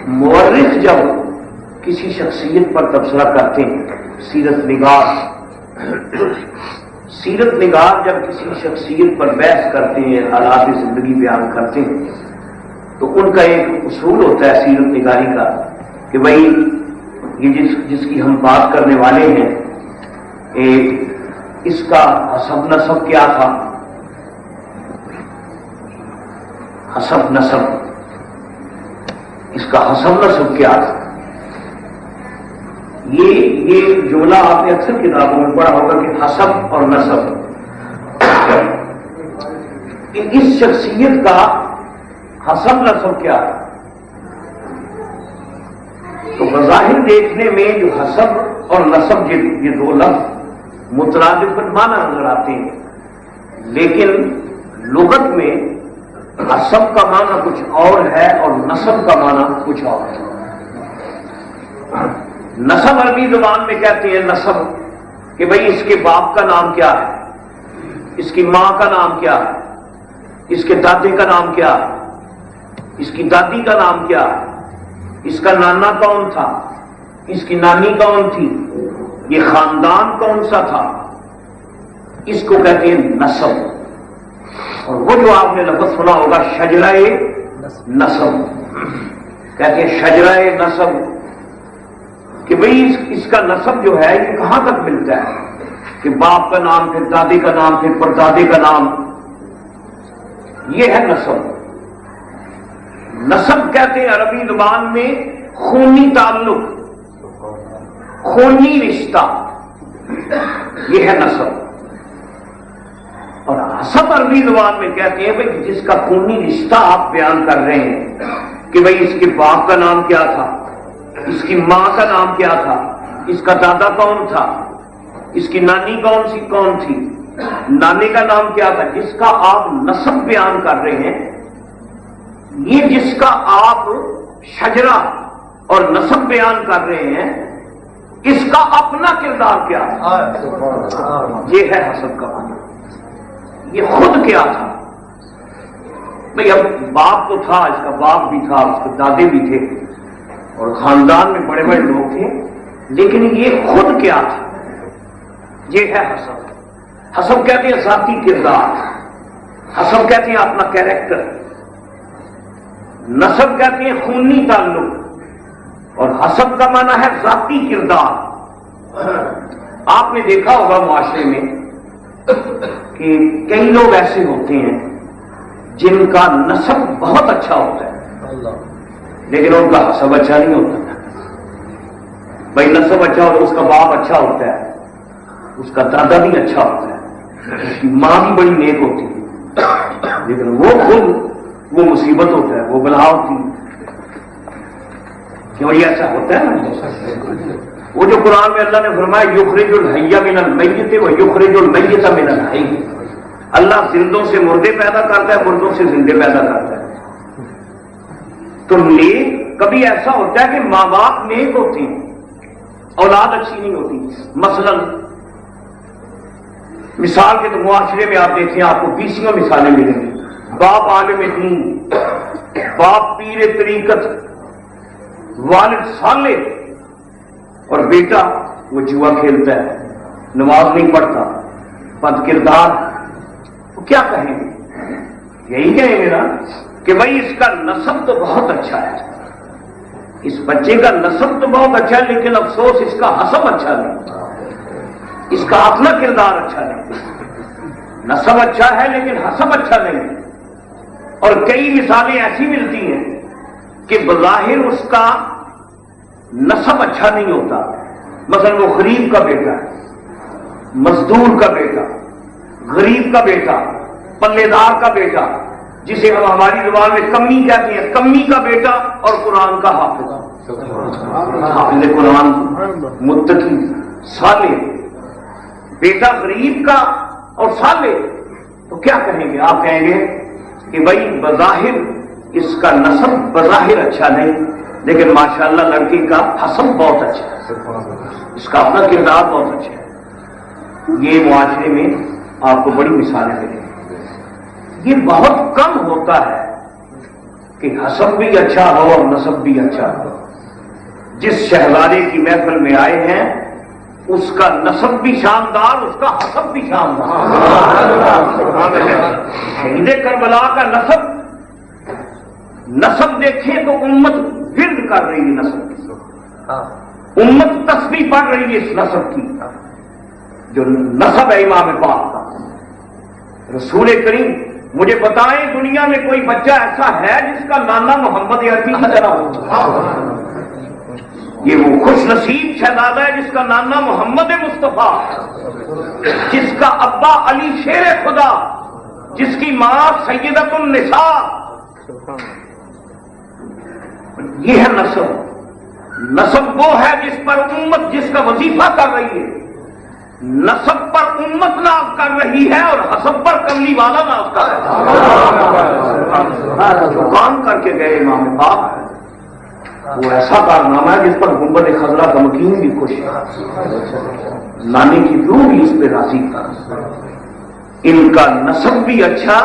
مورخ جب کسی شخصیت پر تبصرہ کرتے ہیں، سیرت نگار جب کسی شخصیت پر بحث کرتے ہیں، حالات زندگی بیان کرتے ہیں، تو ان کا ایک اصول ہوتا ہے سیرت نگاری کا کہ بھائی یہ جس کی ہم بات کرنے والے ہیں اس کا حسب نسب کیا تھا، حسب نسب، اس کا حسب نسب کیا تھا۔ یہ جملہ آپ نے اکثر کتابوں میں پڑھا ہوگا کہ حسب اور نسب، کہ اس شخصیت کا حسب نسب کیا ہے۔ تو بظاہر دیکھنے میں جو حسب اور نسب یہ دو لفظ مترادف معنی نظر آتے ہیں، لیکن لغت میں حسب کا معنی کچھ اور ہے اور نسب کا معنی کچھ اور ہے۔ نسب عربی زبان میں کہتے ہیں نسب کہ بھئی اس کے باپ کا نام کیا ہے، اس کی ماں کا نام کیا ہے، اس کے دادے کا نام کیا ہے، اس کی دادی کا نام کیا ہے، اس کا نانا کون تھا، اس کی نانی کون تھی، یہ خاندان کون سا تھا، اس کو کہتے ہیں نسب۔ اور وہ جو آپ نے لفظ سنا ہوگا شجرہ نسب، کہتے ہیں شجرہ نسب، کہ بھئی اس کا نسب جو ہے یہ کہاں تک ملتا ہے، کہ باپ کا نام، پھر دادے کا نام، پھر پردادے کا نام، یہ ہے نسب۔ نسب کہتے ہیں عربی زبان میں خونی تعلق، خونی رشتہ، یہ ہے نسب۔ اور حسب عربی زبان میں کہتے ہیں بھئی جس کا خونی رشتہ آپ بیان کر رہے ہیں کہ بھئی اس کے باپ کا نام کیا تھا، اس کی ماں کا نام کیا تھا، اس کا دادا کون تھا، اس کی نانی کون تھی، نانے کا نام کیا تھا، جس کا آپ نسب بیان کر رہے ہیں، یہ جس کا آپ شجرہ اور نسب بیان کر رہے ہیں، اس کا اپنا کردار کیا ہے، یہ ہے حسب کا معنی۔ یہ خود کیا تھا، بھئی اب باپ تو تھا، اس کا باپ بھی تھا، اس کے دادے بھی تھے، اور خاندان میں بڑے بڑے لوگ تھے، لیکن یہ خود کیا تھا، یہ ہے حسب۔ حسب کہتے ہیں ذاتی کردار، حسب کہتے ہیں اپنا کیریکٹر، نسب کہتے ہیں خونی تعلق، اور حسب کا معنی ہے ذاتی کردار۔ آپ نے دیکھا ہوگا معاشرے میں کہ کئی لوگ ایسے ہوتے ہیں جن کا نسب بہت اچھا ہوتا ہے لیکن ان کا حسب اچھا نہیں ہوتا۔ بھائی نسب اچھا ہوتا ہے، اس کا باپ اچھا ہوتا ہے، اس کا دادا بھی اچھا ہوتا ہے، اس کی ماں بھی بڑی نیک ہوتی ہے، لیکن وہ خود وہ مصیبت ہوتا ہے، وہ بلا ہوتی ہے۔ کیوں یہ ایسا ہوتا ہے نا؟ وہ جو قرآن میں اللہ نے فرمایا یخرج الحی من المیت و یخرج المیت من الحی، اللہ زندوں سے مردے پیدا کرتا ہے، مردوں سے زندے پیدا کرتا ہے۔ تو نیک کبھی ایسا ہوتا ہے کہ ماں باپ نیک ہوتے ہیں، اولاد اچھی نہیں ہوتی۔ مثلا مثال کے تو معاشرے میں آپ دیکھیں، آپ کو 20 مثالیں ملیں گی۔ باپ عالم دین، باپ پیر طریقت، والد صالح، اور بیٹا وہ جوا کھیلتا ہے، نماز نہیں پڑھتا، بد کردار، وہ کیا کہیں گے؟ یہی کہیں گے نا کہ بھائی اس کا نسب تو بہت اچھا ہے، اس بچے کا نسب تو بہت اچھا ہے، لیکن افسوس اس کا حسب اچھا نہیں، اس کا اپنا کردار اچھا نہیں۔ نسب اچھا ہے لیکن حسب اچھا نہیں۔ اور کئی مثالیں ایسی ملتی ہیں کہ بظاہر اس کا نسب اچھا نہیں ہوتا، مثلا وہ غریب کا بیٹا ہے، مزدور کا بیٹا، غریب کا بیٹا، پلے دار کا بیٹا، جسے ہم ہماری زبان میں کمی کہتے ہیں، کمی کا بیٹا اور قرآن کا حافظ، حافظ قرآن، متقی، صالح، بیٹا غریب کا اور صالح، تو کیا کہیں گے؟ آپ کہیں گے کہ بھائی بظاہر اس کا نسب بظاہر اچھا نہیں، لیکن ماشاءاللہ لڑکی کا حسب بہت اچھا ہے، اس کا اپنا کردار بہت اچھا ہے۔ یہ معاشرے میں آپ کو بڑی مثالیں ملیں گی۔ یہ بہت کم ہوتا ہے کہ حسب بھی اچھا ہو اور نسب بھی اچھا ہو. جس شہزادے کی محفل میں آئے ہیں اس کا نسب بھی شاندار، اس کا حسب بھی شاندار. شہید کربلا کا نسب دیکھیں تو امت ورد کر رہی ہے نسب کی، امت تسبیح پڑھ رہی ہے اس نسب کی جو نسب ہے امام پاک کا. رسول کریم مجھے بتائیں دنیا میں کوئی بچہ ایسا ہے جس کا نانا محمد عربی کی طرح ہو؟ یہ وہ خوش نصیب شہزادہ ہے جس کا نانا محمد مصطفیٰ، جس کا ابا علی شیر خدا، جس کی ماں سیدۃ النساء. یہ ہے نسب. نسب وہ ہے جس پر امت جس کا وظیفہ کر رہی ہے، نسب پر امت ناز کر رہی ہے اور حسب پر کملی والا ناز کر رہا ہے. جو کام کر کے گئے امام پاک وہ ایسا کارنامہ ہے جس پر گنبد خضرا کا مکین بھی خوش ہے، نانی کی روح بھی اس پہ راضی تھا. ان کا نسب بھی اچھا،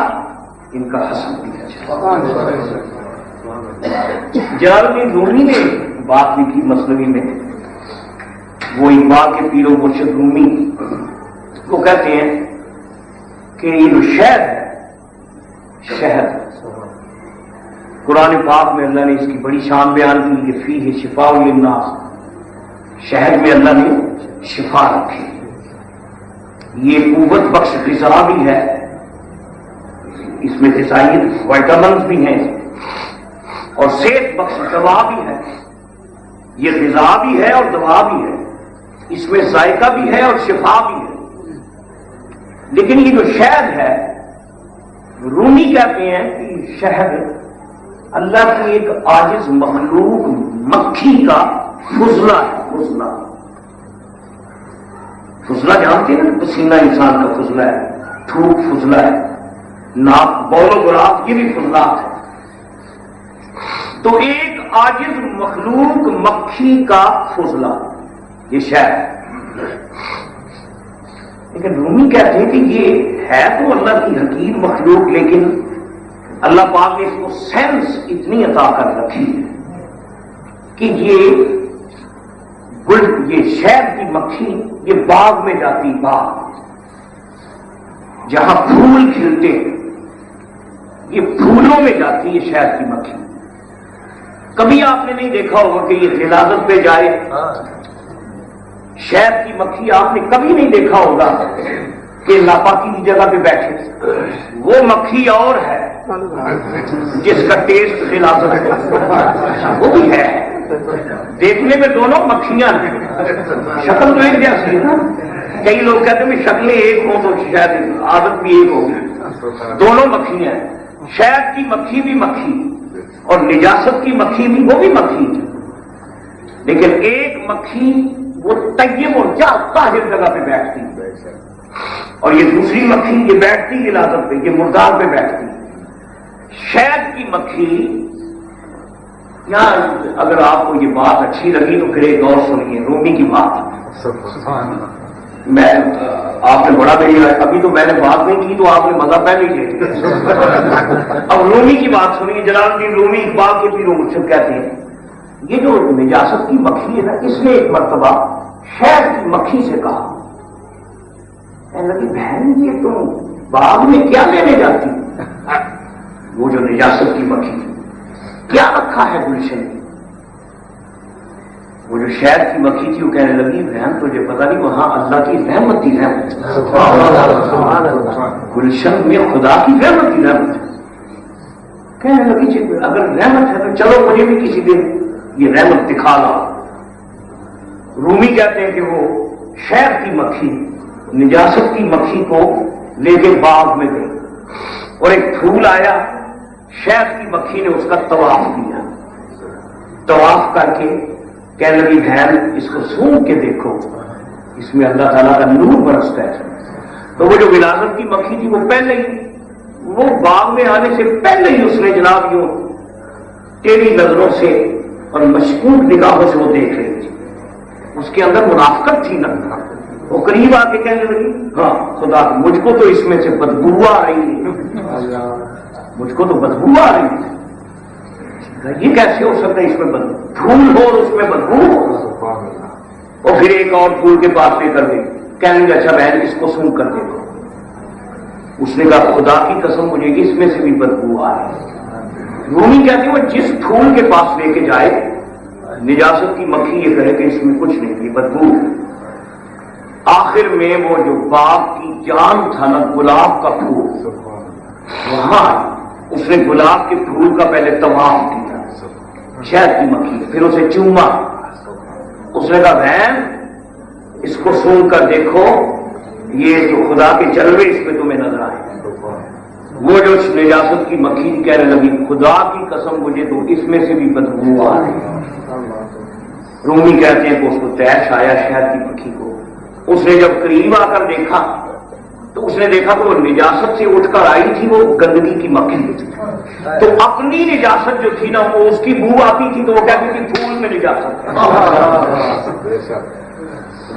ان کا حسب بھی اچھا. جلال رومی نے بات بھی کی مثنوی میں، وہ اقبال کے پیر و مرشد رومی وہ کہتے ہیں کہ یہ جو شہد ہے، شہد قرآن پاک میں اللہ نے اس کی بڑی شان بیان کی کہ فیہ شفاء للناس، شہد میں اللہ نے شفا رکھی. یہ قوت بخش غذا بھی ہے، اس میں غذائیت وائٹامنز بھی ہیں اور صحت بخش دوا بھی ہے. یہ غذا بھی ہے اور دوا بھی ہے، اس میں ذائقہ بھی ہے اور شفا بھی ہے. لیکن یہ جو شہد ہے، رومی کہتے ہیں کہ شہد اللہ کی ایک عاجز مخلوق مکھی کا فضلہ ہے. فضلہ جانتے ہیں نا، پسینہ انسان کا فضلہ ہے، تھوک فضلہ ہے، ناک بول و گلاف یہ بھی فضلات ہے. تو ایک عاجز مخلوق مکھی کا فضلہ یہ شہد. لیکن رومی کہتے ہیں کہ یہ ہے تو اللہ کی حقیر مخلوق، لیکن اللہ پاک نے اس کو سینس اتنی عطا کر رکھی ہے کہ یہ شہد کی مکھی یہ باغ میں جاتی، باغ جہاں پھول کھلتے یہ پھولوں میں جاتی ہے شہد کی مکھی. کبھی آپ نے نہیں دیکھا ہوگا کہ یہ غلاظت پہ جائے. شہد کی مکھی آپ نے کبھی نہیں دیکھا ہوگا کہ ناپاکی کی جگہ پہ بیٹھے. وہ مکھی اور ہے جس کا ٹیسٹ غلاظت ہے، وہ بھی ہے. دیکھنے میں دونوں مکھیاں ہیں، شکل تو ایک جیسی ہے نا. کئی لوگ کہتے ہیں شکلیں ایک ہوں تو شاید عادت بھی ایک ہوگی. دونوں مکھیاں ہیں. شہد کی مکھی بھی مکھی اور نجاست کی مکھی بھی وہ بھی مکھی. لیکن ایک مکھی وہ طیب اور طاہر جگہ پہ بیٹھتی اور یہ دوسری مکھی یہ بیٹھتی غلاظت پہ، یہ مردار پہ بیٹھتی. شہد کی مکھی یہاں اگر آپ کو یہ بات اچھی لگی تو پھر ایک اور سنیے رومی کی بات. میں آپ نے بڑا میری ابھی تو میں نے بات نہیں کی تو آپ نے مزہ پہلے ہی لے. اب رومی کی بات سنیے. جلال الدین رومی اقبال کے پیر و مرشد کہتے ہیں یہ جو نجاست کی مکھی ہے نا، اس نے ایک مرتبہ شہد کی مکھی سے کہا، کہنے لگی بہن یہ تم باغ میں کیا لینے جاتی؟ وہ جو نجاست کی مکھی کیا رکھا ہے گلشن میں؟ وہ جو شہد کی مکھی تھی وہ کہنے لگی بہن تجھے پتہ نہیں وہاں اللہ کی رحمت ہی رحمت، گلشن میں خدا کی رحمت ہی رحمت. کہنے لگی اگر رحمت ہے تو چلو مجھے بھی کسی دن یہ رحمت دکھا لا. رومی کہتے ہیں کہ وہ شہد کی مکھی نجاست کی مکھی کو لے کے باغ میں گئی اور ایک پھول آیا، شہد کی مکھی نے اس کا طواف کیا. طواف کر کے کہنے لگی بہن اس کو سونگھ کے دیکھو، اس میں اللہ تعالیٰ کا نور برستا ہے. تو وہ جو غلاظت کی مکھی تھی وہ پہلے ہی وہ باغ میں آنے سے پہلے ہی اس نے جناب یوں ٹیڑھی نظروں سے اور مشکوک نگاہوں سے وہ دیکھ رہی تھی. اس کے اندر منافقت تھی نا. وہ قریب آ کے کہنے لگی ہاں خدا مجھ کو تو اس میں سے بدبو آ رہی ہے، مجھ کو تو بدبو آ رہی ہے. یہ کیسے ہو سکتا ہے؟ اس میں پھول ہو اور اس میں بدبو ہو؟ اور پھر ایک اور پھول کے پاس لے کر گئی، کہنے لگے اچھا بہن اس کو سونگ کر دے دو۔ اس نے کہا خدا کی قسم مجھے اس میں سے بھی بدبو آ رہی ہے۔ رومی کہتے ہیں وہ جس پھول کے پاس لے کے جائے نجاست کی مکھی یہ کرے کہ اس میں کچھ نہیں، یہ بدبو ہے۔ آخر میں وہ جو باغ کی جان تھا نا، گلاب کا پھول، وہاں اس نے گلاب کے پھول کا پہلے طواف کیا، شہد کی مکھی، پھر اسے چوما۔ اس نے کہا بہن اس کو سون کر دیکھو، یہ جو خدا کے جلوے اس میں تمہیں نظر آئے۔ وہ جو نجاست کی مکھی کہنے لگی خدا کی قسم مجھے تو اس میں سے بھی بدبو آ رہی ہے۔ رومی کہتے ہیں کہ اس کو تیش آیا شہد کی مکھی کو۔ اس نے جب قریب آ کر دیکھا تو اس نے دیکھا کہ وہ نجاست سے اٹھ کر آئی تھی، وہ گندگی کی مکھی تھی، تو اپنی نجاست جو تھی نا وہ اس کی بو آتی تھی تو وہ کہتی تھی پھول میں نجاست ہے۔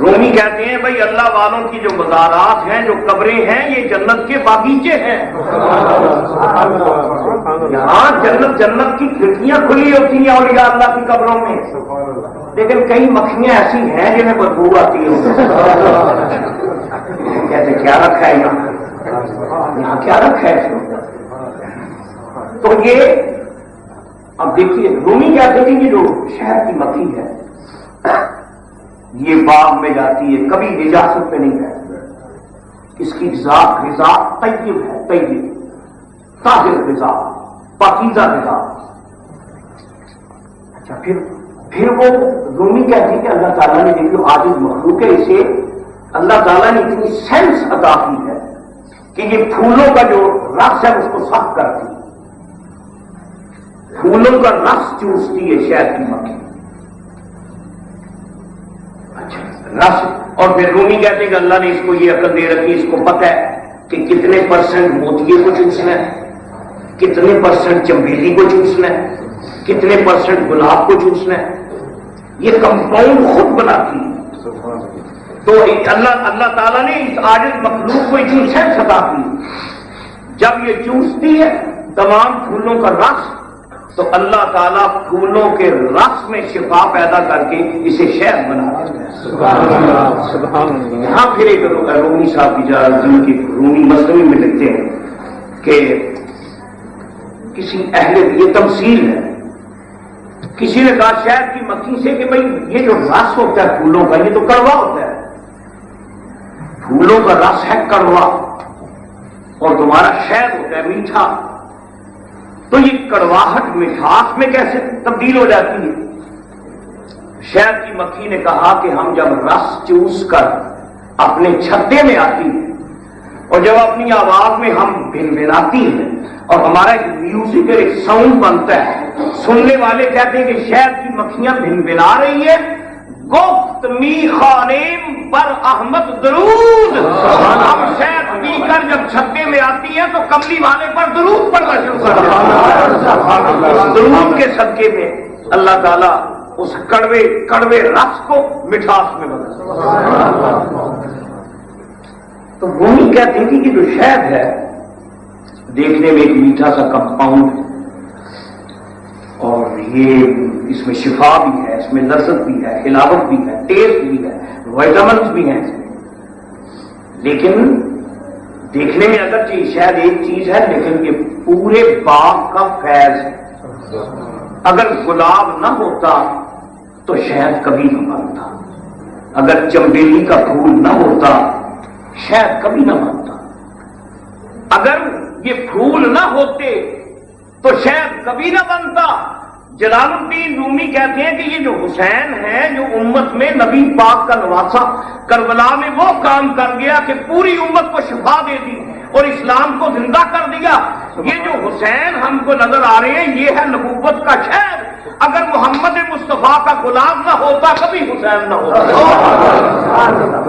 رومی کہتے ہیں بھائی اللہ والوں کی جو مزارات ہیں، جو قبریں ہیں، یہ جنت کے باغیچے ہیں۔ یہاں جنت کی کھڑکیاں کھلی ہوتی ہیں اولیاء اللہ کی قبروں میں، لیکن کئی مکھیاں ایسی ہیں جنہیں بدبو آتی ہے۔ کہتے کیا رکھا ہے یہاں کیا رکھا ہے؟ تو یہ اب دیکھیے رومی کہتے ہیں کہ جو شہر کی مکھی ہے یہ باغ میں جاتی ہے، کبھی نجاست پہ نہیں جاتی، اس کی غذا طیب ہے، طیب طاہر غذا، پاکیزہ غذا۔ اچھا پھر وہ رومی کہتی ہے کہ اللہ تعالیٰ نے دیکھو عاجز مخلوق ہے، اسے اللہ تعالیٰ نے اتنی سینس عطا کی ہے کہ یہ پھولوں کا جو رس ہے اس کو صاف کرتی ہے، پھولوں کا رس چوستی ہے شہد کی مکھی۔ اچھا رس، اور پھر رومی کہتے ہیں کہ اللہ نے اس کو یہ عقل دے رکھی، اس کو پتہ ہے کہ کتنے پرسنٹ موتیے کو چوسنا ہے، کتنے پرسنٹ چمبیلی کو چوسنا ہے، کتنے پرسنٹ گلاب کو چوسنا ہے، یہ کمپاؤنڈ خود بناتی ہے۔ تو اللہ تعالیٰ نے اس عاجز مخلوق کو اتنی سینس عطا کی، جب یہ چوستی ہے تمام پھولوں کا رس تو اللہ تعالیٰ پھولوں کے رس میں شفا پیدا کر کے اسے شہد بنا دیتا ہے۔ یہاں پھر ایک رومی صاحب کی جن کی رومی مسلم میں لکھتے ہیں کہ کسی اہل، یہ تمثیل ہے، کسی نے کہا شہد کی مکھی سے کہ بھئی یہ جو رس ہوتا ہے پھولوں کا یہ تو کڑوا ہوتا ہے، پھولوں کا رس ہے کڑوا اور تمہارا شہد ہوتا ہے میٹھا، تو یہ کڑواہٹ مٹھاس میں کیسے تبدیل ہو جاتی ہے؟ شہد کی مکھی نے کہا کہ ہم جب رس چوس کر اپنے چھتے میں آتی ہیں اور جب اپنی آواز میں ہم بھنبھناتی ہیں اور ہمارا ایک میوزک ایک ساؤنڈ بنتا ہے، سننے والے کہتے ہیں کہ شہد کی مکھیاں بھنبھنا رہی ہے، گفت می خانیم پر احمد درود، ہم شہد پی کر جب چھتے میں آتی ہیں تو کملی والے پر درود پڑھنا شروع کر دیتے، درود کے صدقے میں اللہ تعالیٰ اس کڑوے رس کو مٹھاس میں بدلتا۔ تو وہی کہتے ہیں کہ جو شہد ہے دیکھنے میں ایک میٹھا سا کمپاؤنڈ ہے اور یہ اس میں شفا بھی ہے، اس میں لذت بھی ہے، حلاوت بھی ہے، ٹیسٹ بھی ہے، وائٹامنس بھی ہیں اس میں، لیکن دیکھنے میں اگرچہ شاید ایک چیز ہے لیکن یہ پورے باغ کا فیض ہے۔ اگر گلاب نہ ہوتا تو شہد کبھی نہ بنتا، اگر چمبیلی کا پھول نہ ہوتا شہد کبھی نہ بنتا، اگر یہ پھول نہ ہوتے تو شہد کبھی نہ بنتا۔ جلال الدین رومی کہتے ہیں کہ یہ جو حسین ہے جو امت میں نبی پاک کا نواسا، کربلا میں وہ کام کر گیا کہ پوری امت کو شفا دے دی اور اسلام کو زندہ کر دیا۔ یہ جو حسین ہم کو نظر آ رہے ہیں یہ ہے نبوت کا شہد۔ اگر محمد مصطفیٰ کا غلام نہ ہوتا کبھی حسین نہ ہوتا۔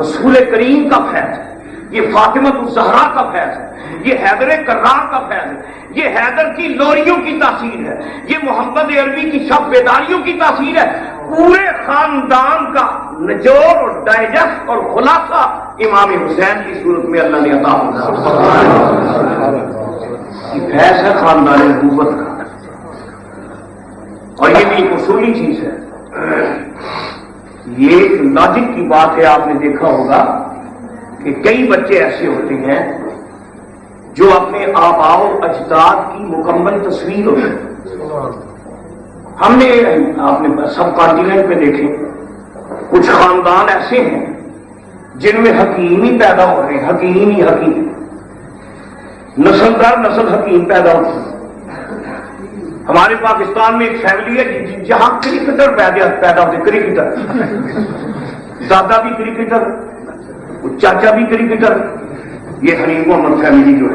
رسول کریم کا فیض ہے، یہ فاطمہ الزہرا کا فیض ہے، یہ حیدر کرار کا فیض ہے، یہ حیدر کی لوریوں کی تاثیر ہے، یہ محمد عربی کی شب بیداریوں کی تاثیر ہے۔ پورے خاندان کا نچوڑ اور ڈائجسٹ اور خلاصہ امام حسین کی صورت میں اللہ نے عطا فرمایا۔ یہ فیض ہے خاندان نبوت کا۔ اور یہ بھی ایک اصولی چیز ہے. یہ ایک لاجک کی بات ہے. آپ نے دیکھا ہوگا کہ کئی بچے ایسے ہوتے ہیں جو اپنے آباء و اجداد کی مکمل تصویر ہوتی ہے. ہم نے آپ نے سب کانٹیننٹ میں دیکھے کچھ خاندان ایسے ہیں جن میں حکیم ہی پیدا ہو رہے ہیں. حکیم ہی حکیم، نسل در نسل حکیم پیدا ہوتے ہیں. ہمارے پاکستان میں ایک فیملی ہے جہاں کرکٹر پیدا ہوتے. کرکٹر، دادا بھی کرکٹر، چاچا بھی کرکٹر. یہ حنیف محمد فیملی جو ہے،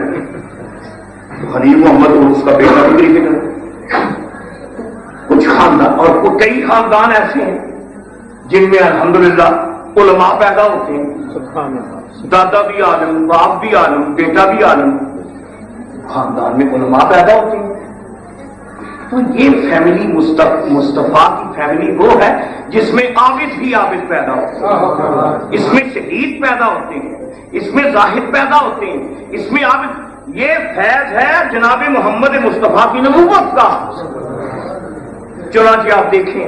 حنیف محمد اور اس کا بیٹا بھی کرکٹر. کچھ خاندان اور کئی خاندان ایسے ہیں جن میں الحمدللہ علماء پیدا ہوتے ہیں. دادا بھی عالم، باپ بھی عالم، بیٹا بھی عالم. خاندان میں علماء پیدا ہوتے ہیں. تو یہ فیملی مصطفیٰ کی فیملی وہ ہے جس میں عابد بھی عابد پیدا ہوتے ہیں، اس میں شہید پیدا ہوتے ہیں، اس میں زاہد پیدا ہوتے ہیں، اس میں عابد. یہ فیض ہے جناب محمد مصطفیٰ کی نبوت کا. چنانچہ آپ دیکھیں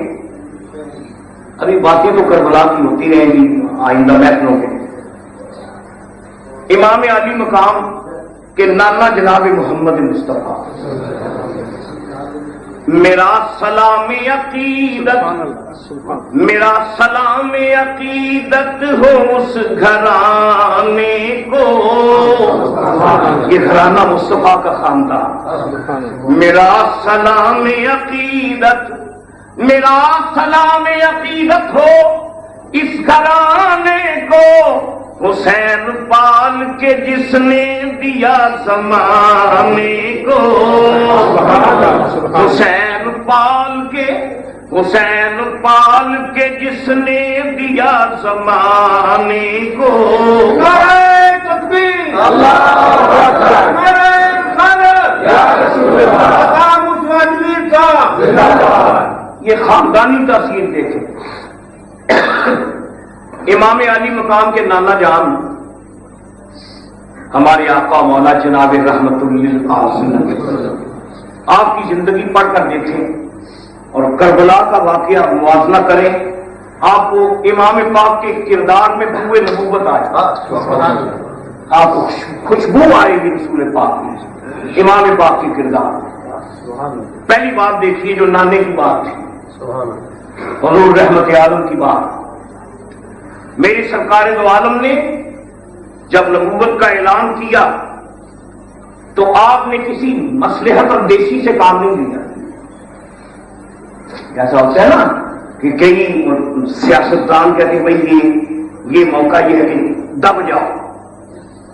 ابھی باتیں تو کربلا کی ہوتی رہیں گی آئندہ محفلوں کے. امام علی مقام کے نانا جناب محمد مصطفیٰ، میرا سلام عقیدت، میرا سلام عقیدت ہو اس گھرانے کو. یہ گھرانہ مصطفیٰ کا خاندان. میرا سلام عقیدت، میرا سلام عقیدت ہو اس گھرانے کو. حسین پال کے جس نے دیا زمانے کو. حسین پال کے جس نے دیا زمانے کو. نعرہ تکبیر، اللہ اکبر، نعرہ خالد یا رسول اللہ، متوجہ کا. یہ خاندانی تاثیر دیکھیں. امام علی مقام کے نانا جان ہمارے آقا مولا جناب رحمت للعالمین، آپ کی زندگی پڑھ کر دیکھیں اور کربلا کا واقعہ موازنہ کریں. آپ کو امام پاک کے کردار میں بوئے نبوت آئے، آپ کو خوشبو آئے گی رسول پاک میں امام پاک کے کردار. پہلی بات دیکھیے جو نانے کی بات تھی، حضور رحمت عالم کی بات. میری سرکار دو عالم نے جب نبوت کا اعلان کیا تو آپ نے کسی مصلحت اور دیسی سے کام نہیں لیا. ایسا ہوتا ہے نا کہ کئی سیاستدان کہتے ہیں بھائی یہ موقع یہ ہے کہ دب جاؤ،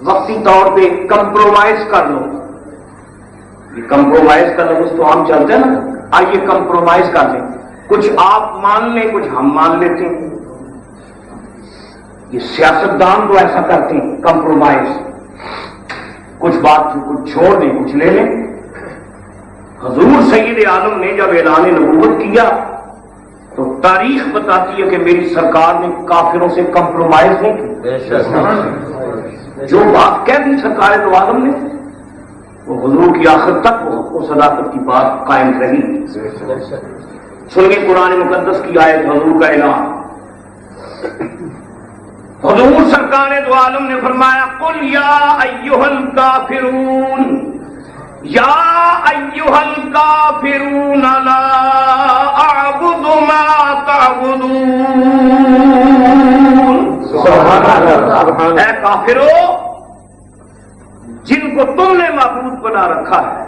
وقتی طور پہ کمپرومائز کر لو. یہ کمپرومائز کا لفظ تو ہم چلتے ہیں نا، آئیے کمپرومائز کر لیں، کچھ آپ مان لیں کچھ ہم مان لیتے ہیں. یہ سیاستدان تو ایسا کرتے ہیں کمپرومائز، کچھ بات کچھ چھوڑ دیں کچھ لے لیں. حضور سید عالم نے جب اعلان نبوت کیا تو تاریخ بتاتی ہے کہ میری سرکار نے کافروں سے کمپرومائز نہیں کی. جو بات کہہ دی سرکار دو عالم نے وہ حضور کی آخر تک وہ صداقت کی بات قائم رہی. سنیے قرآن مقدس کی آیت، حضور کا اعلان. حضور سرکار دو عالم نے فرمایا قل یا ایھا الکافرون، یا ایھا الکافرون لا اعبد ما تعبدون. سبحان اللہ. اے کافرو، جن کو تم نے معبود بنا رکھا ہے،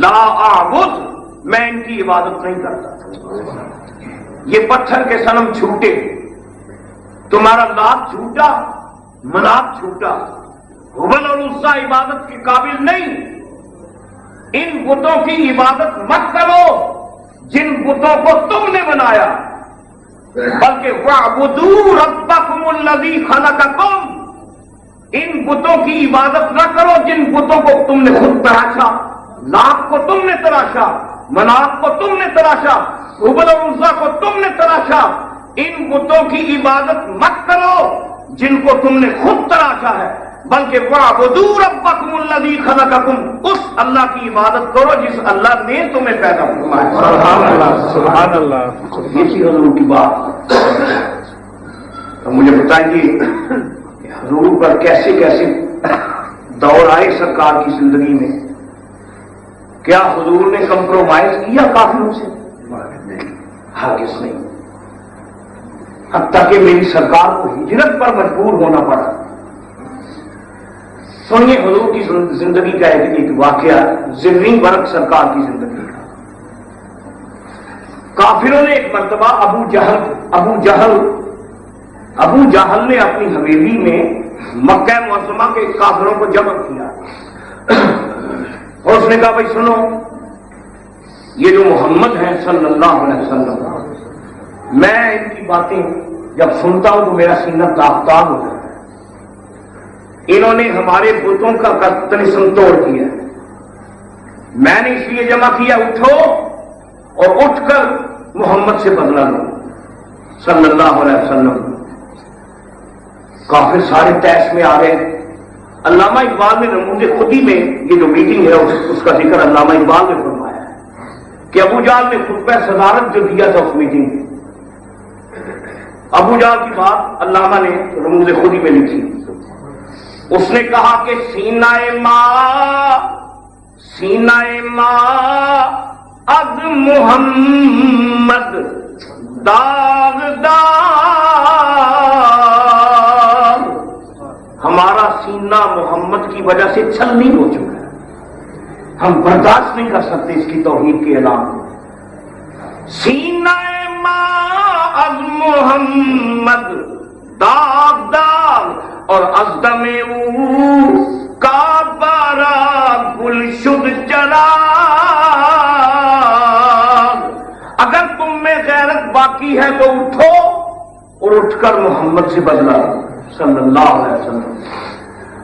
لا اعبد، میں ان کی عبادت نہیں کرتا. یہ پتھر کے صنم چھوٹے، تمہارا لات جھوٹا، منات جھوٹا، حبل اور عزا عبادت کے قابل نہیں. ان بتوں کی عبادت مت کرو جن بتوں کو تم نے بنایا، بلکہ وَاعْبُدُوا رَبَّكُمُ الَّذِي خَلَقَكُمْ. ان بتوں کی عبادت نہ کرو جن بتوں کو تم نے خود تراشا. لات کو تم نے تراشا، منات کو تم نے تراشا، حبل اور عزا کو تم نے تراشا. ان بتوں کی عبادت مت کرو جن کو تم نے خود تراشا ہے. بلکہ وَاعْبُدُوا رَبَّكُمُ الَّذِي خَلَقَكُمْ، اس اللہ کی عبادت کرو جس اللہ نے تمہیں پیدا فرمایا۔ سبحان اللہ سبحان اللہ۔ یہ تھی حضور کی بات۔ تو مجھے بتائیے کہ حضور پر کیسے کیسے دور آئے سرکار کی زندگی میں؟ کیا حضور نے کمپرومائز کیا کافروں سے؟ ہرگز نہیں، حتیٰ کہ میری سرکار کو ہجرت پر مجبور ہونا پڑا۔ سنیے حضور کی زندگی کا ایک واقعہ، زرین برق سرکار کی زندگی کا۔ کافروں نے ایک مرتبہ ابو جہل نے اپنی حویلی میں مکہ معظمہ کے کافروں کو جمع کیا اور اس نے کہا بھائی سنو، یہ جو محمد ہیں صلی اللہ علیہ وسلم، میں ان کی باتیں جب سنتا ہوں تو میرا سینہ تافتاب ہو جاتا ہے۔ انہوں نے ہمارے بتوں کا طلسم توڑ دیا، میں نے اس لیے جمع کیا، اٹھو اور اٹھ کر محمد سے بدلہ لو صلی اللہ علیہ وسلم۔ کافر سارے تیش میں آ گئے۔ علامہ اقبال نے رموز خودی میں یہ جو میٹنگ ہے اس کا ذکر علامہ اقبال نے فرمایا ہے کہ ابو جہل نے خطبہ صدارت جو دیا تھا اس میٹنگ میں، ابو جہل کی بات علامہ نے رموز خودی میں لکھی۔ اس نے کہا کہ سینہ ماں از محمد داغدار، ہمارا سینہ محمد کی وجہ سے چھلنی ہو چکا ہے، ہم برداشت نہیں کر سکتے اس کی توحید کے اعلان کو۔ سینہ ماں از محمد داغدار اور ازدم او کا بارا گل شد چراغ، اگر تم میں غیرت باقی ہے تو اٹھو اور اٹھ کر محمد سے بدلا صلی اللہ علیہ وسلم۔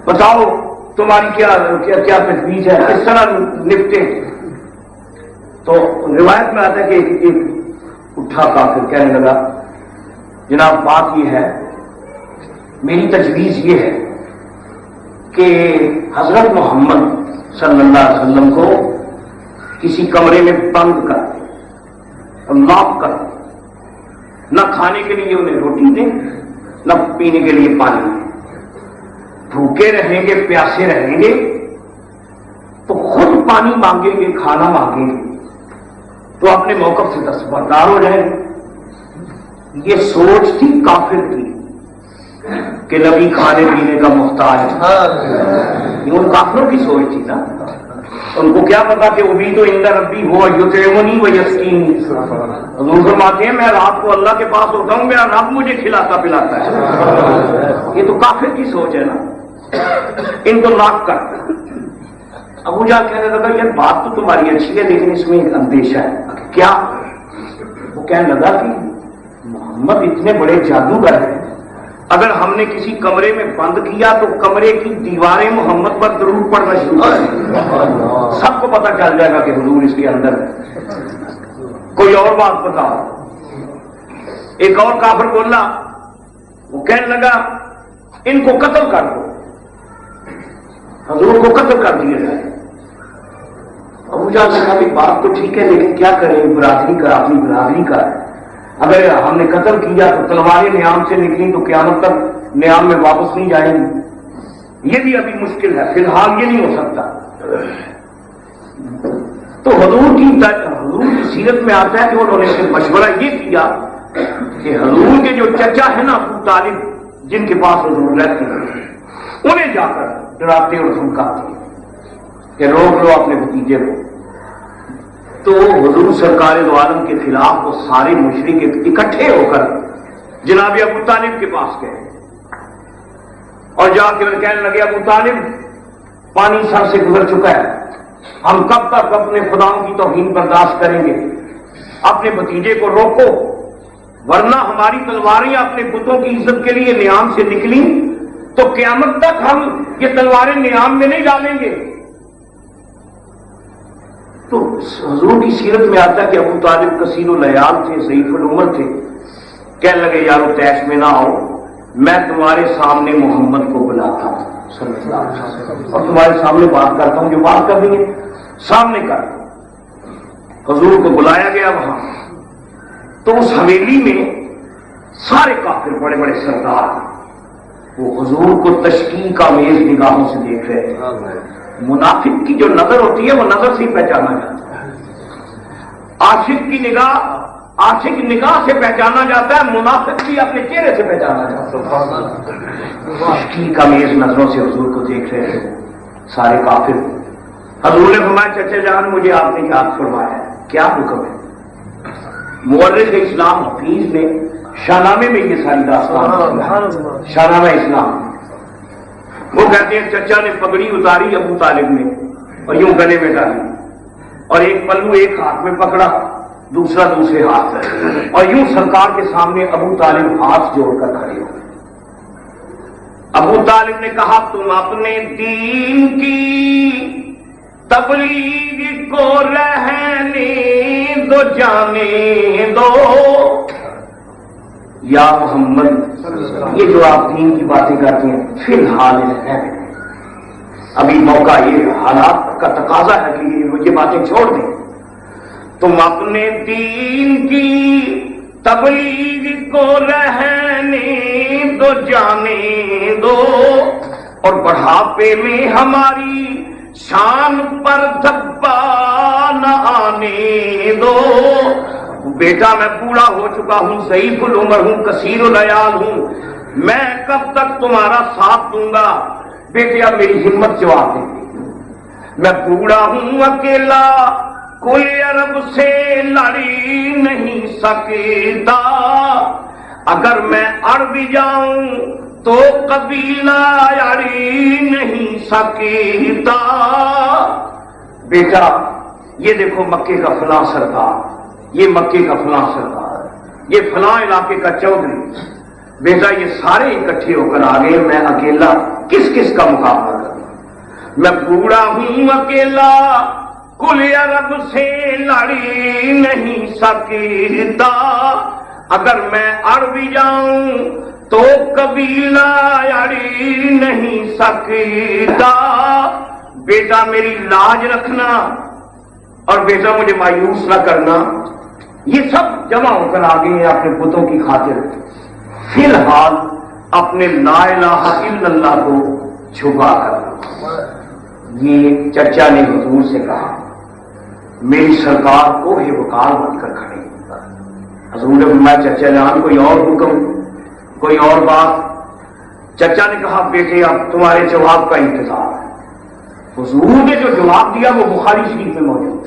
بتاؤ تمہاری کیا تجویز ہے، کس طرح نپٹے؟ تو روایت میں آتا ہے کہ ایک اٹھا کافر کہنے لگا جناب بات یہ ہے، میری تجویز یہ ہے کہ حضرت محمد صلی اللہ علیہ وسلم کو کسی کمرے میں بند کر دیں اور لاک کر دیں، نہ کھانے کے لیے انہیں روٹی دیں نہ پینے کے لیے پانی دیں، بھوکے رہیں گے پیاسے رہیں گے تو خود پانی مانگیں گے کھانا مانگیں گے تو اپنے موقف سے دستبردار ہو جائیں گے۔ یہ سوچ تھی کافر کی کہ نبی کھانے پینے کا محتاج ہے، یہ ان کافروں کی سوچ تھی نا۔ ان کو کیا پتا کہ وہ بھی تو عند ربی ہو یطعمنی و یسقینی، حضور فرماتے ہیں میں رات کو اللہ کے پاس ہوتا ہوں، میرا رب مجھے کھلاتا پلاتا ہے۔ یہ تو کافر کی سوچ ہے نا، ان کو لاک کر۔ ابو جہل کہنے لگا یہ بات تو تمہاری اچھی ہے لیکن اس میں ایک اندیشہ ہے۔ کیا؟ وہ کہنے لگا کہ محمد اتنے بڑے جادوگر ہیں، اگر ہم نے کسی کمرے میں بند کیا تو کمرے کی دیواریں محمد پر درود پڑنا شروع کر دیں، سب کو پتہ چل جائے گا کہ حضور اس کے اندر ہے۔ کوئی اور بات بتاؤ۔ ایک اور کافر بولا، وہ کہنے لگا ان کو قتل کر دو، حضور کو قتل کر دیا جائے۔ ابو جہل نے کہا بات تو ٹھیک ہے لیکن کیا کریں، برادری کا اپنی برادری کا ہے، اگر ہم نے قتل کیا تو تلواریں نیام سے نکلی تو قیامت تک نیام میں واپس نہیں جائیں گی، یہ بھی ابھی مشکل ہے، فی الحال یہ نہیں ہو سکتا۔ تو حضور کی سیرت میں آتا ہے کہ انہوں نے صرف مشورہ یہ کیا کہ حضور کے جو چچا ہے نا ابو طالب، جن کے پاس حضور رہتے ہیں، انہیں جا کر ڈراتے اور دھمکاتے کہ روک لو اپنے بھتیجے کو۔ تو حضور سرکار دو عالم کے خلاف وہ سارے مشرک اکٹھے ہو کر جناب ابو طالب کے پاس گئے اور جا کے کہنے لگے ابو طالب پانی سر سے گزر چکا ہے، ہم کب تک اپنے خداؤں کی توہین برداشت کریں گے، اپنے بھتیجے کو روکو ورنہ ہماری تلواریں اپنے بتوں کی عزت کے لیے نیام سے نکلی تو قیامت تک ہم یہ تلواریں نیام میں نہیں ڈالیں گے۔ تو حضور کی سیرت میں آتا ہے کہ ابو طالب کثیر العیال تھے، ضعیف العمر تھے، کہنے لگے یارو تیش میں نہ آؤ، میں تمہارے سامنے محمد کو بلاتا ہوں صلی اللہ علیہ وسلم، اور تمہارے سامنے بات کرتا ہوں، جو بات کرنی ہے سامنے کر۔ حضور کو بلایا گیا وہاں، تو اس حویلی میں سارے کافر بڑے بڑے سردار وہ حضور کو تشکیل کا میز نگاہوں سے دیکھ رہے تھے۔ منافق کی جو نظر ہوتی ہے وہ نظر سے ہی پہچانا جاتا ہے، عاشق نگاہ سے پہچانا جاتا ہے، منافق بھی اپنے چہرے سے پہچانا جاتا ہے۔ تشکیل کا میز نظروں سے حضور کو دیکھ رہے تھے سارے کافر۔ حضور نے فرمایا چچا جان مجھے آپ نے یاد فرمایا ہے، کیا حکم ہے؟ مورخ اسلام حفیظ نے شاہنامے میں یہ ساری داستان، شاہنامہ اسلام، وہ کہتے ہیں چچا نے پگڑی اتاری ابو طالب نے اور یوں گلے میں ڈالی، اور ایک پلو ایک ہاتھ میں پکڑا دوسرا دوسرے ہاتھ میں، اور یوں سرکار کے سامنے ابو طالب ہاتھ جوڑ کر کھڑے ہو۔ ابو طالب نے کہا تم اپنے دین کی تبلیغ کو رہنے دو جانے دو، یا محمد یہ جو آپ دین کی باتیں کرتے ہیں فی الحال ہے، ابھی موقع یہ حالات کا تقاضا ہے کہ یہ باتیں چھوڑ دیں۔ تم اپنے دین کی تبلیغ کو رہنے دو جانے دو، اور بڑھاپے میں ہماری شان پر دھبا نہ آنے دو۔ بیٹا میں بوڑھا ہو چکا ہوں، ضعیف العمر ہوں، کثیر العیال ہوں، میں کب تک تمہارا ساتھ دوں گا؟ بیٹیا میری ہمت جواب دے، میں بوڑھا ہوں، اکیلا کوئی عرب سے لڑی نہیں سکتا، اگر میں اڑ بھی جاؤں تو قبیلہ اڑی نہیں سکتا۔ بیٹا یہ دیکھو مکے کا فلاں سردار، یہ مکے کا فلاں سردار، یہ فلاں علاقے کا چودھری، بیٹا یہ سارے اکٹھے ہو کر آ گئے، میں اکیلا کس کا مقابلہ کروں؟ میں بوڑھا ہوں اکیلا کل عرب سے لڑی نہیں سکتا، اگر میں اڑ بھی جاؤں تو قبیلہ اڑی نہیں سکتا۔ بیٹا میری لاج رکھنا اور بیٹا مجھے مایوس نہ کرنا۔ یہ سب جمع ہو کر آ گئے ہیں اپنے بتوں کی خاطر، فی الحال اپنے لا الہ الا اللہ کو چھپا کر۔ یہ چچا نے حضور سے کہا میری سرکار کو ہے وقار بن کر کھڑے۔ حضور نے فرمایا چچا جان کوئی اور حکم، کوئی اور بات؟ چچا نے کہا بیٹے اب تمہارے جواب کا انتظار ہے۔ حضور نے جو جواب دیا وہ بخاری شریف میں موجود،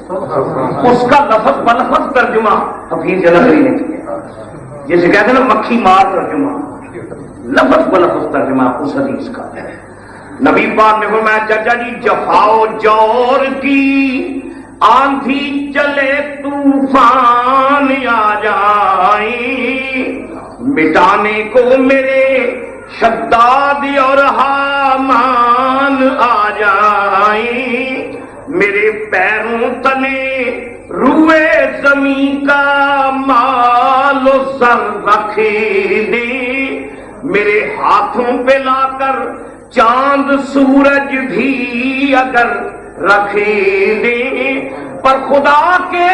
اس کا لفظ بلفظ ترجمہ حفیظ جلندری نے کیا، جیسے کہتے ہیں نا مکھی مار ترجمہ، لفظ بلفظ ترجمہ اس حدیث کا۔ نبی پاک نے فرمایا چچا جی جفا و جور کی آندھی چلے طوفان آ جائیں، مٹانے کو میرے شداد اور حامان آ جائیں، میرے پیروں تلے روئے زمین کا مال و زر رکھ دے، میرے ہاتھوں پہ لا کر چاند سورج بھی اگر رکھ دے، پر خدا کے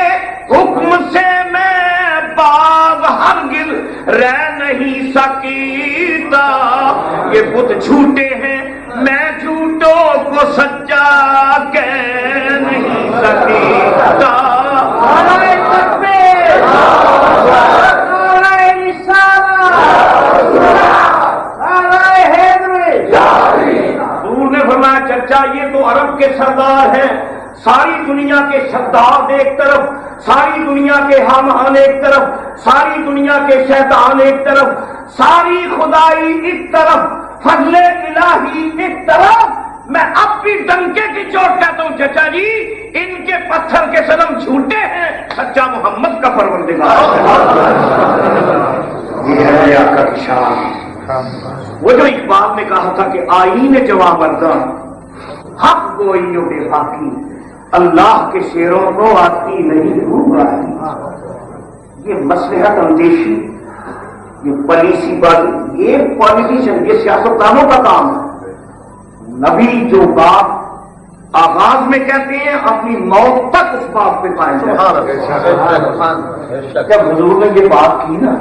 حکم سے میں باغ ہرگز رہ نہیں سکتا، یہ بت جھوٹے ہیں میں جھوٹوں کو سچا کہہ نہیں سکتا۔ حضور نے فرمایا چچا یہ تو عرب کے سردار ہیں، ساری دنیا کے شداد ایک طرف، ساری دنیا کے حامان ایک طرف، ساری دنیا کے شیطان ایک طرف، ساری خدائی ایک طرف، فضل الہی ایک طرف، میں اب بھی ڈنکے کی چوٹ کہتا ہوں چچا جی ان کے پتھر کے صنم جھوٹے ہیں، سچا محمد کا پروردگار یہ ہے آقا کی شان۔ وہ جو اقبال نے کہا تھا کہ آئین جواں مردہ حق گوئی و بے باقی، اللہ کے شیروں کو آتی نہیں ہوگا، یہ مصلحت اندیشی یہ پالیسی بازی، یہ پالیٹیشن، یہ سیاستدانوں کا کام ہے۔ نبی جو بات آغاز میں کہتے ہیں اپنی موت تک اس بات پہ قائم ہے۔ جب حضور نے یہ بات کی نا،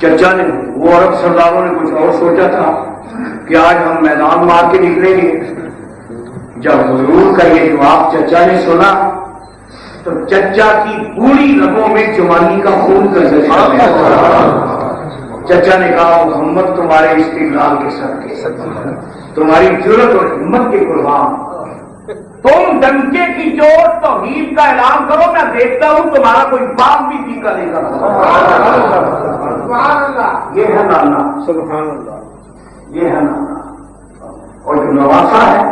چچا نے، وہ عرب سرداروں نے کچھ اور سوچا تھا کہ آج ہم میدان مار کے نکلیں گے۔ جب حضور کا یہ جواب چچا نے سنا تو چچا کی بوڑھی رگوں میں جوانی کا خون کر دیا۔ چچا نے کہا محمد تمہارے استقلال کے صدقے، تمہاری جرت اور ہمت کے قربان، تم ڈنکے کی چوٹ توحید کا اعلان کرو، میں دیکھتا ہوں تمہارا کوئی باپ بھی ٹیکا نہیں کرتا۔ یہ ہے نانا، سبحان اللہ، یہ ہے نانا۔ اور جو نواسا ہے،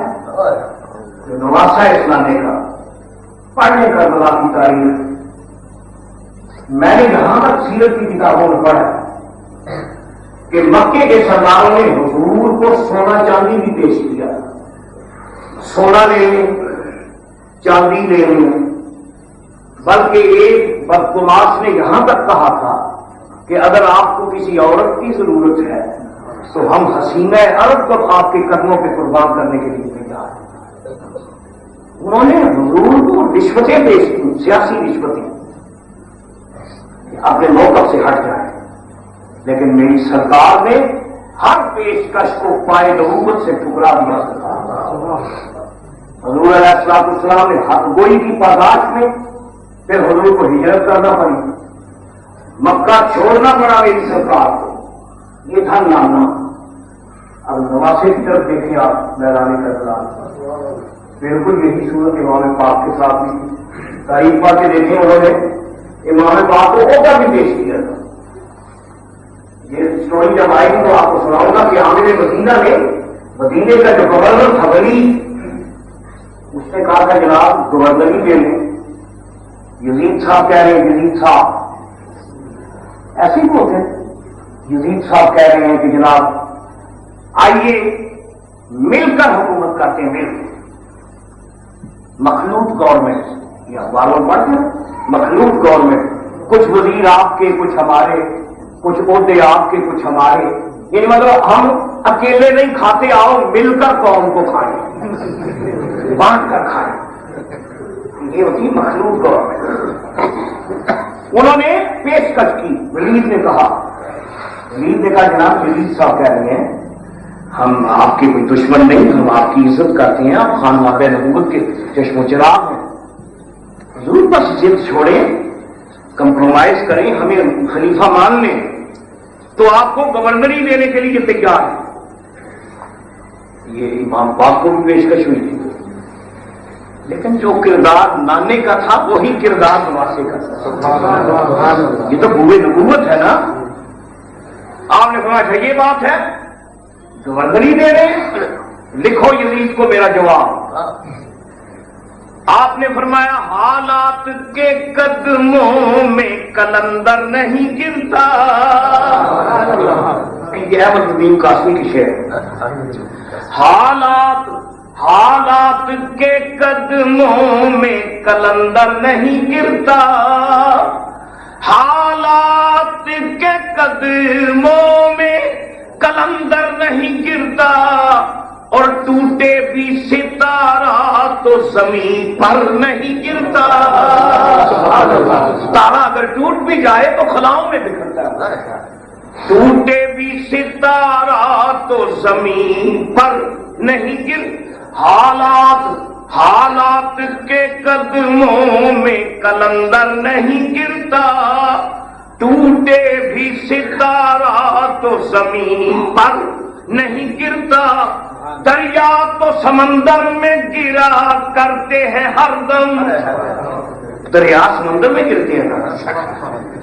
جو نواسا ہے اس نانے کا، پڑھنے کا بلا کی تاریخ میں نے یہاں تک سیرت کی کتابوں میں پڑھا کہ مکے کے سرداروں نے حضور کو سونا چاندی بھی پیش کیا، سونا لے لیں، چاندی لے لیں، بلکہ ایک بدقماش نے یہاں تک کہا تھا کہ اگر آپ کو کسی عورت کی ضرورت ہے تو ہم حسینہ عرب کو آپ کے قدموں پہ قربان کرنے کے لیے تیار ہیں۔ انہوں نے حضور کو رشوتیں پیش کی، سیاسی رشوتیں، اپنے موقف سے ہٹ جائیں، لیکن میری سرکار نے ہر پیشکش کو پائے نبوت سے ٹکرا دیا۔ حضور علیہ السلام نے حق گوئی کی پاداش میں پھر حضور کو ہجرت کرنا پڑی، مکہ چھوڑنا پڑا میری سرکار کو۔ یہ تھا نانا۔ اب نواسے کی طرف دیکھیں آپ، میدان کربلا بالکل یہی صورت امام پاک کے ساتھ بھی تاریخ پا کے دیکھیں، انہوں نے امام پاک کو عہدہ بھی پیش کیا تھا۔ یہ اسٹوری جب آئی تو آپ کو سناؤں گا کہ عامر مدینہ نے، مدینے کا جو گورنر تھا ولید، اس نے کہا تھا جناب گورنری دے لیں۔ یزید صاحب کہہ رہے ہیں، یزید صاحب ایسے ہی ہوتے ہیں، یزید صاحب کہہ رہے ہیں کہ جناب آئیے مل کر حکومت کرتے ہیں، مل مخلوط گورنمنٹ، یہ اخباروں میں پڑھتے ہیں، مخلوط گورنمنٹ، کچھ وزیر آپ کے، کچھ ہمارے، کچھ عہدے آپ کے، کچھ ہمارے، یعنی مطلب ہم اکیلے نہیں کھاتے، آؤ مل کر قوم کو کھائیں، بانٹ کر کھائیں، یہ ہوتی مخلوط گورنمنٹ۔ انہوں نے پیشکش کی، ولید نے کہا، ولید نے کہا جناب یزید صاحب کہہ رہے ہیں ہم آپ کے کوئی دشمن نہیں، ہم آپ کی عزت کرتے ہیں، آپ خانواد نبوت کے چشم و چراغ ہیں، حضور بس ضد چھوڑیں، کمپرومائز کریں، ہمیں خلیفہ مان لیں تو آپ کو گورنری دینے کے لیے تیار ہے۔ یہ امام پاک کو بھی پیشکش ہوئی تھی، لیکن جو کردار نانے کا تھا وہی کردار نواسے کا تھا۔ یہ تو بوئے نبوت ہے نا۔ آپ نے فرمایا یہ بات ہے، گورنری دے رہے، لکھو یزید کو میرا جواب۔ آپ نے فرمایا حالات کے قدموں میں کلندر نہیں گرتا۔ یہ احمد الدین قاسمی کی شعر، حالات کے قدموں میں کلندر نہیں گرتا، حالات کے قدموں میں کلندر نہیں گرتا، اور ٹوٹے بھی ستارہ تو زمین پر نہیں گرتا۔ ستارہ اگر ٹوٹ بھی جائے تو خلاؤں میں بکھرتا ہے، ٹوٹے بھی ستارہ تو زمین پر نہیں گر، حالات کے قدموں میں کلندر نہیں گرتا، ٹوٹے بھی ستارہ تو زمین پر نہیں گرتا، دریا تو سمندر میں گرا کرتے ہیں ہر دم۔ دریا سمندر میں گرتے ہیں،